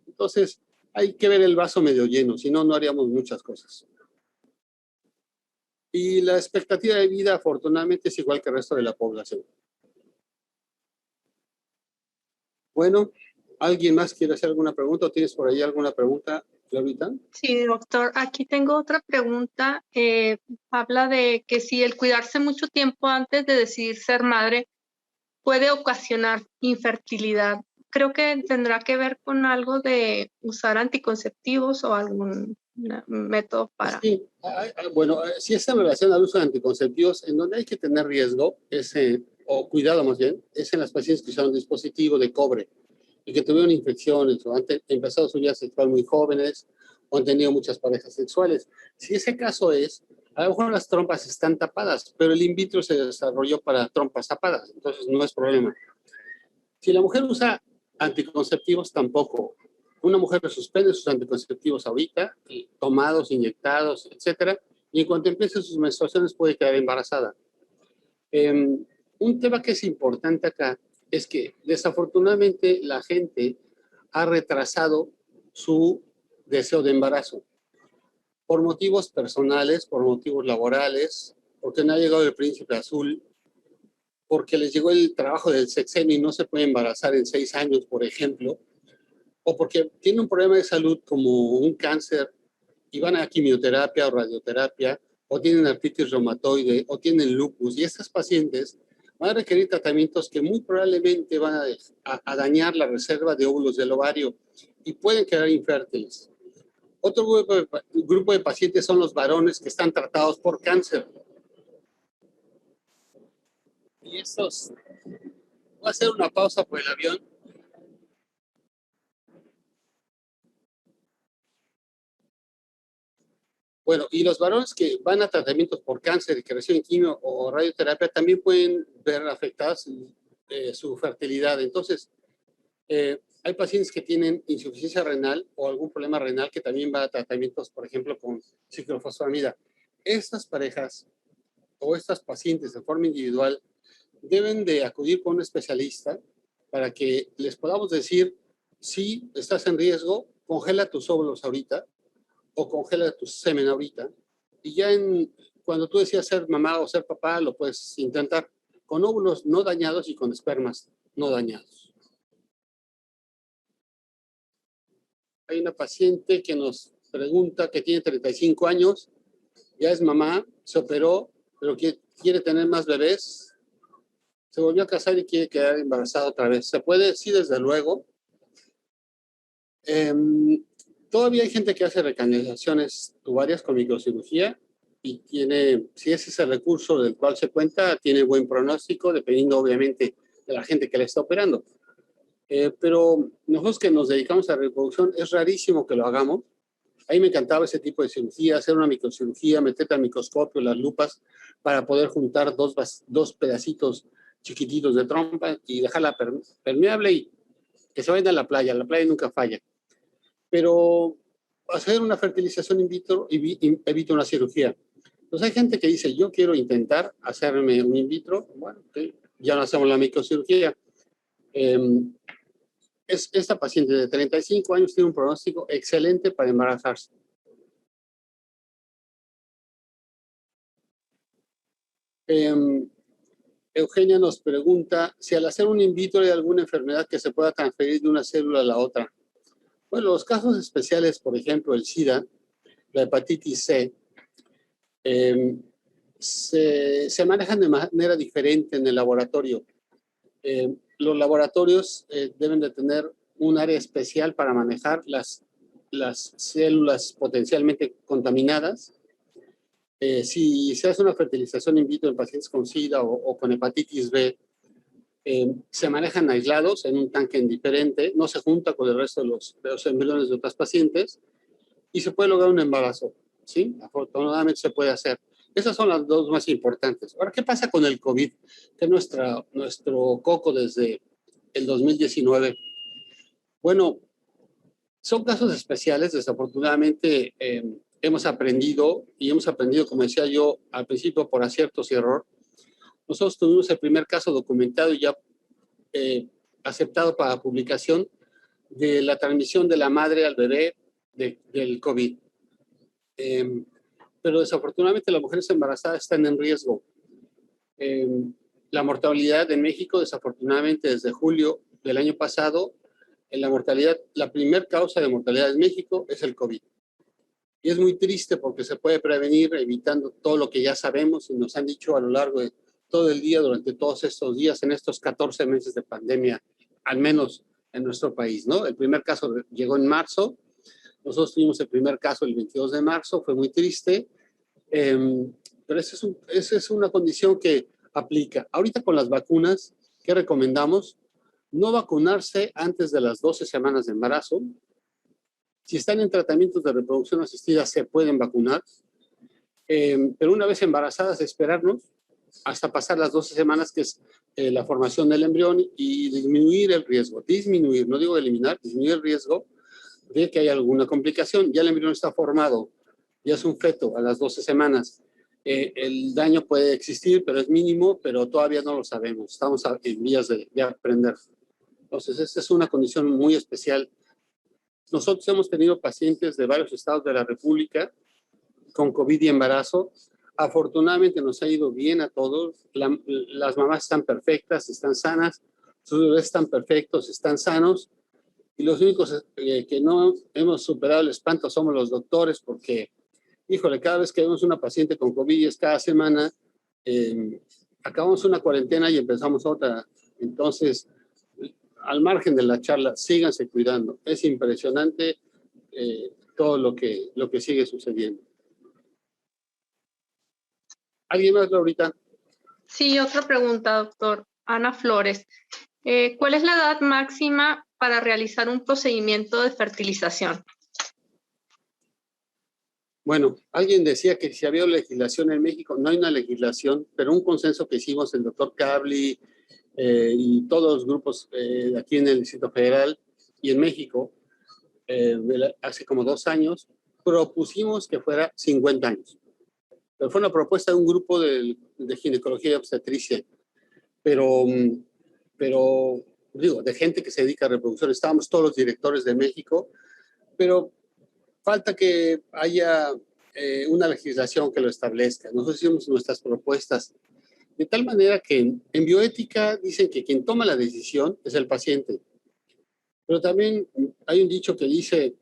Entonces, hay que ver el vaso medio lleno, si no, no haríamos muchas cosas. Y la expectativa de vida, afortunadamente, es igual que el resto de la población. Bueno, ¿alguien más quiere hacer alguna pregunta o tienes por ahí alguna pregunta, Laurita? Sí, doctor, aquí tengo otra pregunta. Habla de que si el cuidarse mucho tiempo antes de decidir ser madre puede ocasionar infertilidad. Creo que tendrá que ver con algo de usar anticonceptivos o algún método para... Sí, bueno, si es en relación al uso de anticonceptivos, en donde hay que tener riesgo, o cuidado más bien, es en las pacientes que usaron dispositivo de cobre y que tuvieron infecciones o han empezado su vida sexual muy jóvenes o han tenido muchas parejas sexuales. Si ese caso es, a lo mejor las trompas están tapadas, pero el in vitro se desarrolló para trompas tapadas, entonces no es problema. Si la mujer usa anticonceptivos, tampoco. Una mujer suspende sus anticonceptivos ahorita, tomados, inyectados, etcétera, y en cuanto empiecen sus menstruaciones puede quedar embarazada. Un tema que es importante acá es que desafortunadamente la gente ha retrasado su deseo de embarazo por motivos personales, por motivos laborales, porque no ha llegado el príncipe azul, porque les llegó el trabajo del sexenio y no se puede embarazar en 6 años, por ejemplo, o porque tienen un problema de salud como un cáncer y van a quimioterapia o radioterapia, o tienen artritis reumatoide, o tienen lupus, y estas pacientes van a requerir tratamientos que muy probablemente van a dañar la reserva de óvulos del ovario y pueden quedar infértiles. Otro grupo de pacientes son los varones que están tratados por cáncer. Y estos, voy a hacer una pausa por el avión. Bueno, y los varones que van a tratamientos por cáncer y que reciben quimio o radioterapia también pueden ver afectadas su fertilidad. Entonces, hay pacientes que tienen insuficiencia renal o algún problema renal que también va a tratamientos, por ejemplo, con ciclofosfamida. Estas parejas o estas pacientes de forma individual deben de acudir con un especialista para que les podamos decir si estás en riesgo, congela tus óvulos ahorita o congela tu semen ahorita, y ya cuando tú decidas ser mamá o ser papá, lo puedes intentar con óvulos no dañados y con espermas no dañados. Hay una paciente que nos pregunta que tiene 35 años, ya es mamá, se operó, pero quiere tener más bebés, se volvió a casar y quiere quedar embarazada otra vez. ¿Se puede? Sí, desde luego. Todavía hay gente que hace recanalizaciones tubarias con microcirugía y si ese es el recurso del cual se cuenta, tiene buen pronóstico, dependiendo obviamente de la gente que le está operando. Pero nosotros que nos dedicamos a la reproducción, es rarísimo que lo hagamos. A mí me encantaba ese tipo de cirugía, hacer una microcirugía, meterte al microscopio, las lupas, para poder juntar dos pedacitos chiquititos de trompa y dejarla permeable y que se vayan a la playa nunca falla. Pero hacer una fertilización in vitro evita una cirugía. Entonces hay gente que dice, yo quiero intentar hacerme un in vitro, bueno, okay, ya no hacemos la microcirugía. Esta paciente de 35 años tiene un pronóstico excelente para embarazarse. Eugenia nos pregunta si al hacer un in vitro hay alguna enfermedad que se pueda transferir de una célula a la otra. Bueno, los casos especiales, por ejemplo, el SIDA, la hepatitis C, se manejan de manera diferente en el laboratorio. Los laboratorios deben de tener un área especial para manejar las células potencialmente contaminadas. Si se hace una fertilización in vitro en pacientes con SIDA o con hepatitis B, se manejan aislados en un tanque diferente, no se junta con el resto de los embriones de otras pacientes y se puede lograr un embarazo, ¿sí? Afortunadamente se puede hacer. Esas son las dos más importantes. Ahora, ¿qué pasa con el COVID? Que es nuestro coco desde el 2019. Bueno, son casos especiales. Desafortunadamente, hemos aprendido, como decía yo al principio, por aciertos y error. Nosotros tuvimos el primer caso documentado y ya aceptado para publicación de la transmisión de la madre al bebé del COVID. Pero desafortunadamente las mujeres embarazadas están en riesgo. La mortalidad en México, desafortunadamente, desde julio del año pasado, la primer causa de mortalidad en México es el COVID. Y es muy triste porque se puede prevenir evitando todo lo que ya sabemos y nos han dicho a lo largo de todo el día, durante todos estos días, en estos 14 meses de pandemia, al menos en nuestro país, ¿no? El primer caso llegó en marzo. Nosotros tuvimos el primer caso el 22 de marzo, fue muy triste, pero esa es una condición que aplica. Ahorita con las vacunas, ¿qué recomendamos? No vacunarse antes de las 12 semanas de embarazo. Si están en tratamientos de reproducción asistida, se pueden vacunar, pero una vez embarazadas, esperarnos hasta pasar las 12 semanas, que es la formación del embrión, y disminuir el riesgo. Disminuir, no digo eliminar, disminuir el riesgo de que haya alguna complicación. Ya el embrión está formado, ya es un feto a las 12 semanas. El daño puede existir, pero es mínimo, pero todavía no lo sabemos. Estamos en vías de aprender. Entonces, esta es una condición muy especial. Nosotros hemos tenido pacientes de varios estados de la República con COVID y embarazo. Afortunadamente nos ha ido bien a todos. Las mamás están perfectas, están sanas, sus bebés están perfectos, están sanos. Y los únicos que no hemos superado el espanto somos los doctores, porque, híjole, cada vez que vemos una paciente con COVID, es cada semana, acabamos una cuarentena y empezamos otra. Entonces, al margen de la charla, síganse cuidando. Es impresionante todo lo que sigue sucediendo. ¿Alguien más, Laurita? Sí, otra pregunta, doctor. Ana Flores. ¿Cuál es la edad máxima para realizar un procedimiento de fertilización? Bueno, alguien decía que si había legislación en México. No hay una legislación, pero un consenso que hicimos el doctor Cabli y todos los grupos aquí en el Distrito Federal y en México, hace como 2 años, propusimos que fuera 50 años. Pero fue una propuesta de un grupo de ginecología y obstetricia, pero digo, de gente que se dedica a reproducción. Estábamos todos los directores de México, pero falta que haya una legislación que lo establezca. Nosotros hicimos nuestras propuestas de tal manera que en bioética dicen que quien toma la decisión es el paciente. Pero también hay un dicho que dice,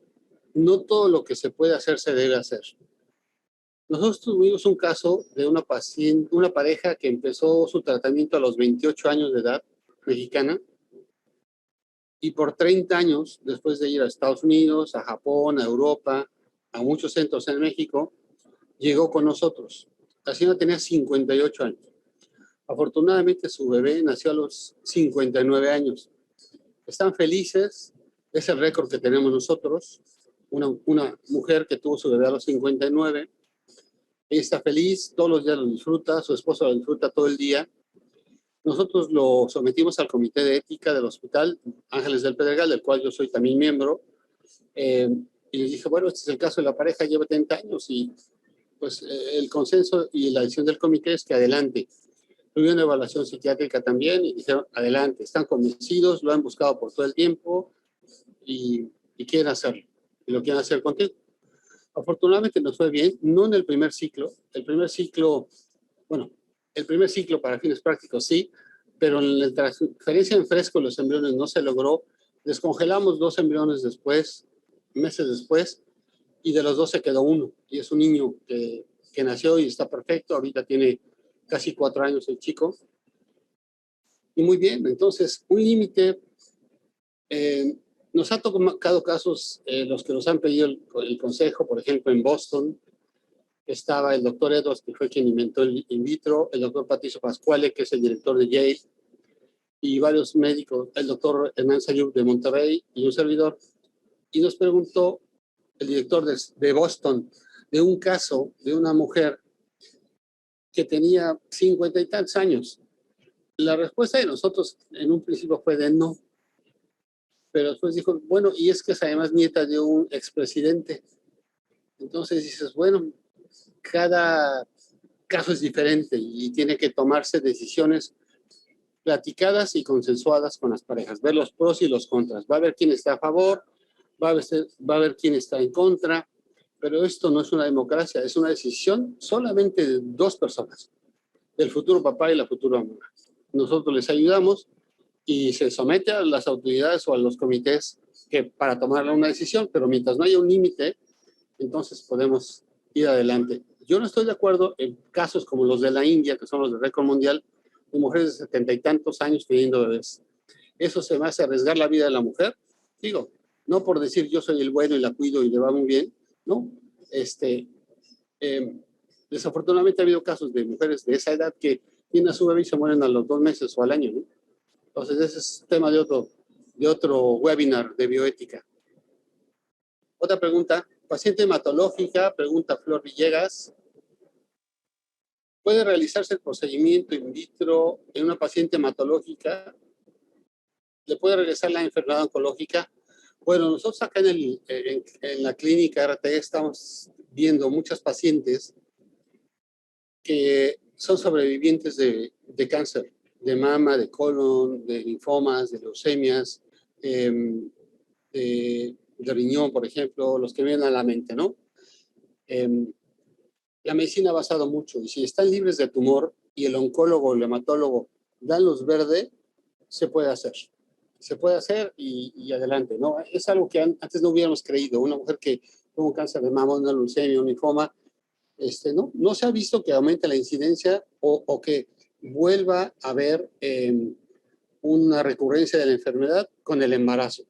no todo lo que se puede hacer se debe hacer. Nosotros tuvimos un caso de una pareja que empezó su tratamiento a los 28 años de edad, mexicana, y por 30 años, después de ir a Estados Unidos, a Japón, a Europa, a muchos centros en México, llegó con nosotros. La señora tenía 58 años. Afortunadamente su bebé nació a los 59 años. Están felices, es el récord que tenemos nosotros. Una mujer que tuvo su bebé a los 59, ella está feliz, todos los días lo disfruta, su esposo lo disfruta todo el día. Nosotros lo sometimos al Comité de Ética del Hospital Ángeles del Pedregal, del cual yo soy también miembro, y les dije, bueno, este es el caso de la pareja, lleva 30 años, y pues el consenso y la decisión del comité es que adelante. Tuvieron una evaluación psiquiátrica también y dijeron, adelante, están convencidos, lo han buscado por todo el tiempo y quieren hacerlo, y lo quieren hacer contigo. Afortunadamente nos fue bien, no en el primer ciclo. El primer ciclo para fines prácticos sí, pero en la transferencia en fresco de los embriones no se logró. Descongelamos 2 embriones después, meses después, y de los 2 se quedó uno. Y es un niño que nació y está perfecto. Ahorita tiene casi 4 años el chico. Y muy bien, entonces un límite. Nos ha tocado casos, los que nos han pedido el consejo, por ejemplo, en Boston, estaba el doctor Edwards, que fue quien inventó el in vitro, el doctor Patricio Pascuale, que es el director de Yale, y varios médicos, el doctor Hernán Sayub de Monterrey y un servidor. Y nos preguntó el director de Boston de un caso de una mujer que tenía 50 y tantos años. La respuesta de nosotros en un principio fue de no. Pero después dijo, bueno, y es que es además nieta de un expresidente. Entonces dices, bueno, cada caso es diferente y tiene que tomarse decisiones platicadas y consensuadas con las parejas, ver los pros y los contras. Va a haber quién está a favor, va a haber quién está en contra, pero esto no es una democracia, es una decisión solamente de 2 personas, del futuro papá y la futura mamá. Nosotros les ayudamos y se somete a las autoridades o a los comités para tomar una decisión, pero mientras no haya un límite, entonces podemos ir adelante. Yo no estoy de acuerdo en casos como los de la India, que son los de récord mundial, de mujeres de 70 y tantos años teniendo bebés. Eso se me hace arriesgar la vida de la mujer. Digo, no por decir yo soy el bueno y la cuido y le va muy bien, ¿no? Desafortunadamente ha habido casos de mujeres de esa edad que tienen a su bebé y se mueren a los 2 meses o al año, ¿no? Entonces ese es tema de otro webinar de bioética. Otra pregunta. Paciente hematológica, pregunta Flor Villegas. ¿Puede realizarse el procedimiento in vitro en una paciente hematológica? ¿Le puede regresar la enfermedad oncológica? Bueno, nosotros acá en la clínica RT estamos viendo muchas pacientes que son sobrevivientes de cáncer, de mama, de colon, de linfomas, de leucemias, de riñón, por ejemplo, los que vienen a la mente, ¿no? la medicina ha avanzado mucho y si están libres de tumor y el oncólogo o el hematólogo dan luz verde, se puede hacer. Se puede hacer y adelante, ¿no? Es algo que antes no hubiéramos creído. Una mujer que tuvo un cáncer de mama, una leucemia, un linfoma, no se ha visto que aumente la incidencia o que vuelva a haber una recurrencia de la enfermedad con el embarazo.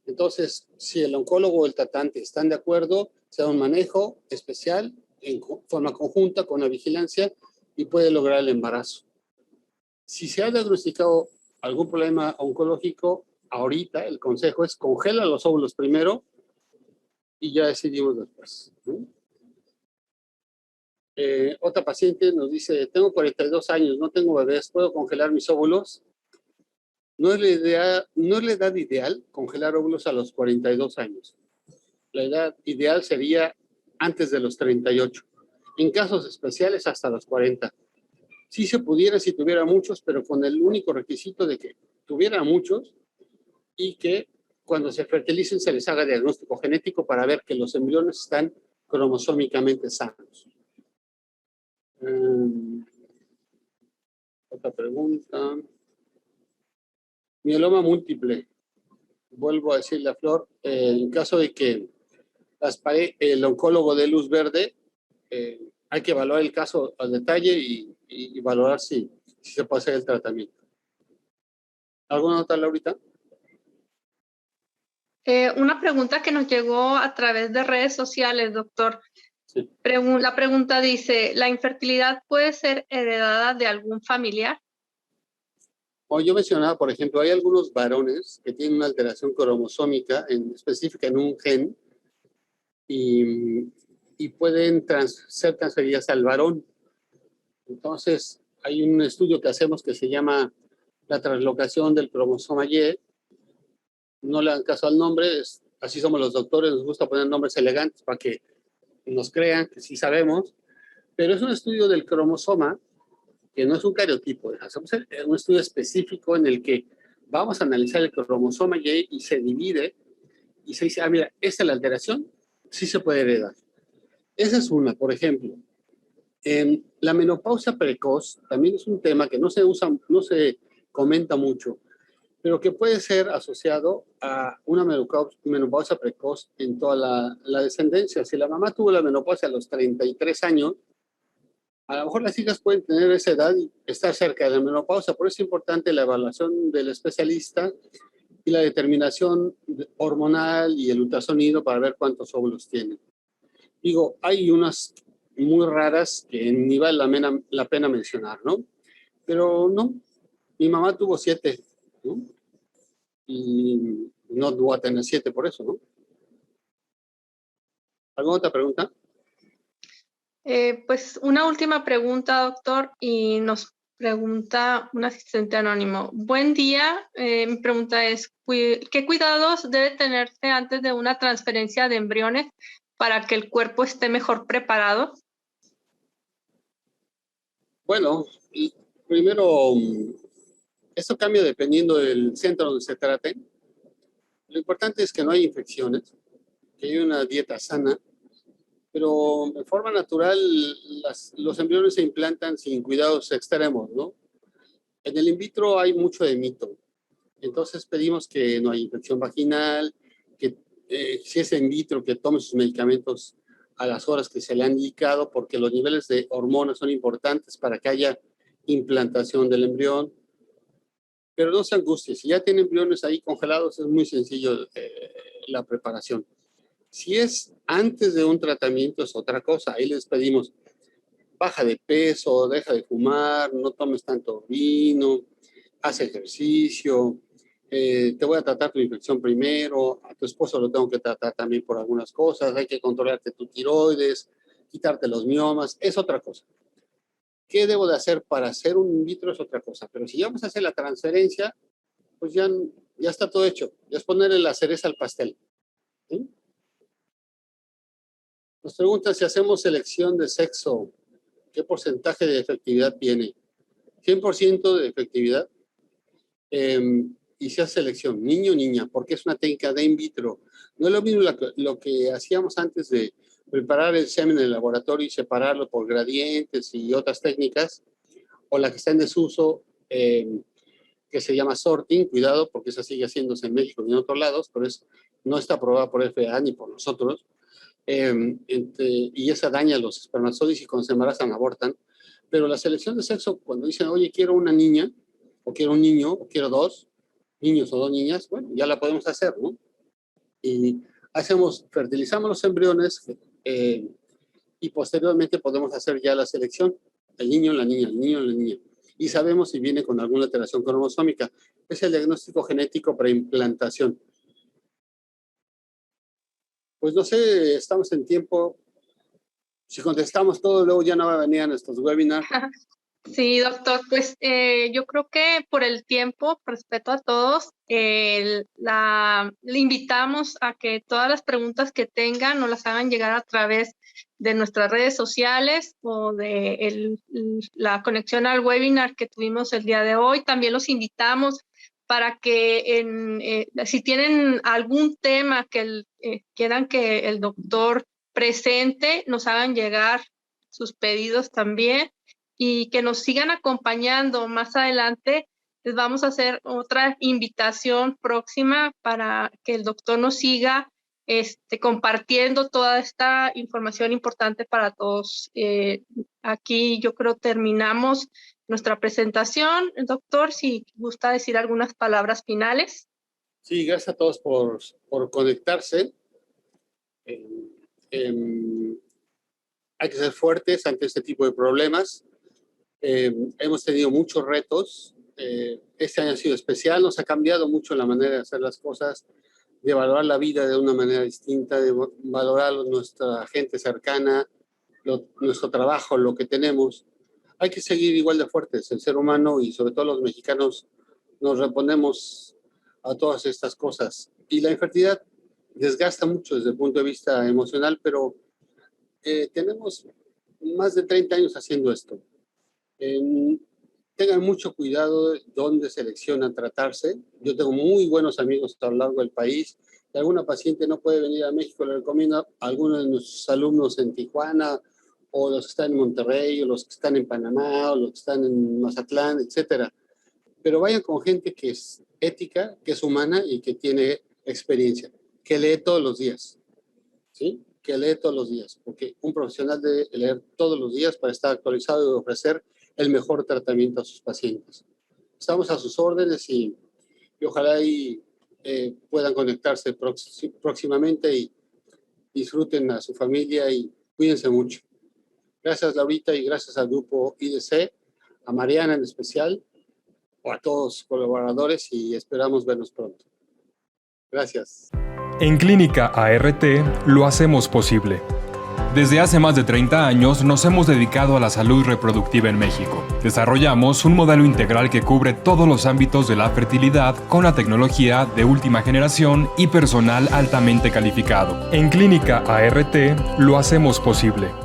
Entonces, si el oncólogo o el tratante están de acuerdo, se da un manejo especial en forma conjunta con la vigilancia y puede lograr el embarazo. Si se ha diagnosticado algún problema oncológico, ahorita el consejo es congela los óvulos primero y ya decidimos después, ¿no? Otra paciente nos dice, tengo 42 años, no tengo bebés, ¿puedo congelar mis óvulos? No es la edad ideal congelar óvulos a los 42 años. La edad ideal sería antes de los 38. En casos especiales hasta los 40. Sí se pudiera si tuviera muchos, pero con el único requisito de que tuviera muchos y que cuando se fertilicen se les haga diagnóstico genético para ver que los embriones están cromosómicamente sanos. Otra pregunta. Mieloma múltiple. Vuelvo a decirle a Flor, en caso de que el oncólogo dé luz verde, hay que evaluar el caso al detalle y valorar si se puede hacer el tratamiento. ¿Alguna nota, Laurita? Una pregunta que nos llegó a través de redes sociales, doctor. Sí. La pregunta dice, ¿la infertilidad puede ser heredada de algún familiar? Como yo mencionaba, por ejemplo, hay algunos varones que tienen una alteración cromosómica específica en un gen y pueden ser transferidas al varón. Entonces, hay un estudio que hacemos que se llama la translocación del cromosoma Y. No le dan caso al nombre, así somos los doctores, nos gusta poner nombres elegantes para que nos crean que sí sabemos, pero es un estudio del cromosoma que no es un cariotipo, hacemos un estudio específico en el que vamos a analizar el cromosoma Y se divide y se dice, mira, esta es la alteración, sí se puede heredar. Esa es una, por ejemplo. La menopausia precoz también es un tema que no se comenta mucho, pero que puede ser asociado a una menopausia precoz en toda la descendencia. Si la mamá tuvo la menopausia a los 33 años, a lo mejor las hijas pueden tener esa edad y estar cerca de la menopausia. Por eso es importante la evaluación del especialista y la determinación hormonal y el ultrasonido para ver cuántos óvulos tienen. Digo, hay unas muy raras que ni vale la pena mencionar, ¿no? Pero no, mi mamá tuvo 7, ¿no? Y no voy a tener 7 por eso, ¿no? ¿Alguna otra pregunta? Pues una última pregunta, doctor, y nos pregunta un asistente anónimo. Buen día, mi pregunta es, ¿qué cuidados debe tenerse antes de una transferencia de embriones para que el cuerpo esté mejor preparado? Bueno, primero, esto cambia dependiendo del centro donde se trate. Lo importante es que no haya infecciones, que haya una dieta sana, pero de forma natural los embriones se implantan sin cuidados extremos, ¿no? En el in vitro hay mucho de mito. Entonces pedimos que no haya infección vaginal, que si es in vitro, que tome sus medicamentos a las horas que se le han indicado, porque los niveles de hormonas son importantes para que haya implantación del embrión. Pero no se angustie, si ya tiene embriones ahí congelados, es muy sencillo la preparación. Si es antes de un tratamiento, es otra cosa. Ahí les pedimos, baja de peso, deja de fumar, no tomes tanto vino, haz ejercicio, te voy a tratar tu infección primero, a tu esposo lo tengo que tratar también por algunas cosas, hay que controlarte tu tiroides, quitarte los miomas, es otra cosa. ¿Qué debo de hacer para hacer un in vitro? Es otra cosa. Pero si ya vamos a hacer la transferencia, pues ya está todo hecho. Ya es ponerle la cereza al pastel. ¿Sí? Nos preguntan si hacemos selección de sexo, ¿qué porcentaje de efectividad tiene? 100% de efectividad. Y se hace selección, niño o niña, porque es una técnica de in vitro. No es lo mismo lo que hacíamos antes de preparar el semen en el laboratorio y separarlo por gradientes y otras técnicas, o la que está en desuso, que se llama sorting, cuidado, porque esa sigue haciéndose en México y en otros lados, pero no está aprobada por FDA ni por nosotros, y esa daña a los espermatozoides y cuando se embarazan abortan. Pero la selección de sexo, cuando dicen, oye, quiero una niña, o quiero un niño, o quiero dos niños o dos niñas, bueno, ya la podemos hacer, ¿no? Y fertilizamos los embriones y posteriormente podemos hacer ya la selección, el niño, la niña, el niño, la niña. Y sabemos si viene con alguna alteración cromosómica. Es el diagnóstico genético preimplantación. Pues no sé, estamos en tiempo. Si contestamos todo, luego ya no va a venir a nuestros webinars. Sí, doctor, pues yo creo que por el tiempo, respeto a todos, le invitamos a que todas las preguntas que tengan nos las hagan llegar a través de nuestras redes sociales o de la conexión al webinar que tuvimos el día de hoy. También los invitamos para que si tienen algún tema que quieran que el doctor presente, nos hagan llegar sus pedidos también. Y que nos sigan acompañando. Más adelante les vamos a hacer otra invitación próxima para que el doctor nos siga compartiendo toda esta información importante para todos. Aquí yo creo terminamos nuestra presentación. Doctor, si gusta decir algunas palabras finales. Sí, gracias a todos por conectarse. Hay que ser fuertes ante este tipo de problemas. Hemos tenido muchos retos. Este año ha sido especial, nos ha cambiado mucho la manera de hacer las cosas, de valorar la vida de una manera distinta, de valorar nuestra gente cercana, nuestro trabajo, lo que tenemos. Hay que seguir igual de fuertes. El ser humano y sobre todo los mexicanos nos reponemos a todas estas cosas. Y la infertilidad desgasta mucho desde el punto de vista emocional, pero tenemos más de 30 años haciendo esto. Tengan mucho cuidado de dónde seleccionan tratarse. Yo tengo muy buenos amigos a lo largo del país. Si alguna paciente no puede venir a México, le recomiendo a algunos de nuestros alumnos en Tijuana, o los que están en Monterrey, o los que están en Panamá, o los que están en Mazatlán, etcétera. Pero vayan con gente que es ética, que es humana y que tiene experiencia, que lee todos los días, ¿sí? Que lee todos los días, porque un profesional debe leer todos los días para estar actualizado y ofrecer el mejor tratamiento a sus pacientes. Estamos a sus órdenes y ojalá puedan conectarse próximamente y disfruten a su familia y cuídense mucho. Gracias, Laurita, y gracias al grupo IDC, a Mariana en especial, o a todos los colaboradores, y esperamos vernos pronto. Gracias. En Clínica ART lo hacemos posible. Desde hace más de 30 años nos hemos dedicado a la salud reproductiva en México. Desarrollamos un modelo integral que cubre todos los ámbitos de la fertilidad con la tecnología de última generación y personal altamente calificado. En Clínica ART lo hacemos posible.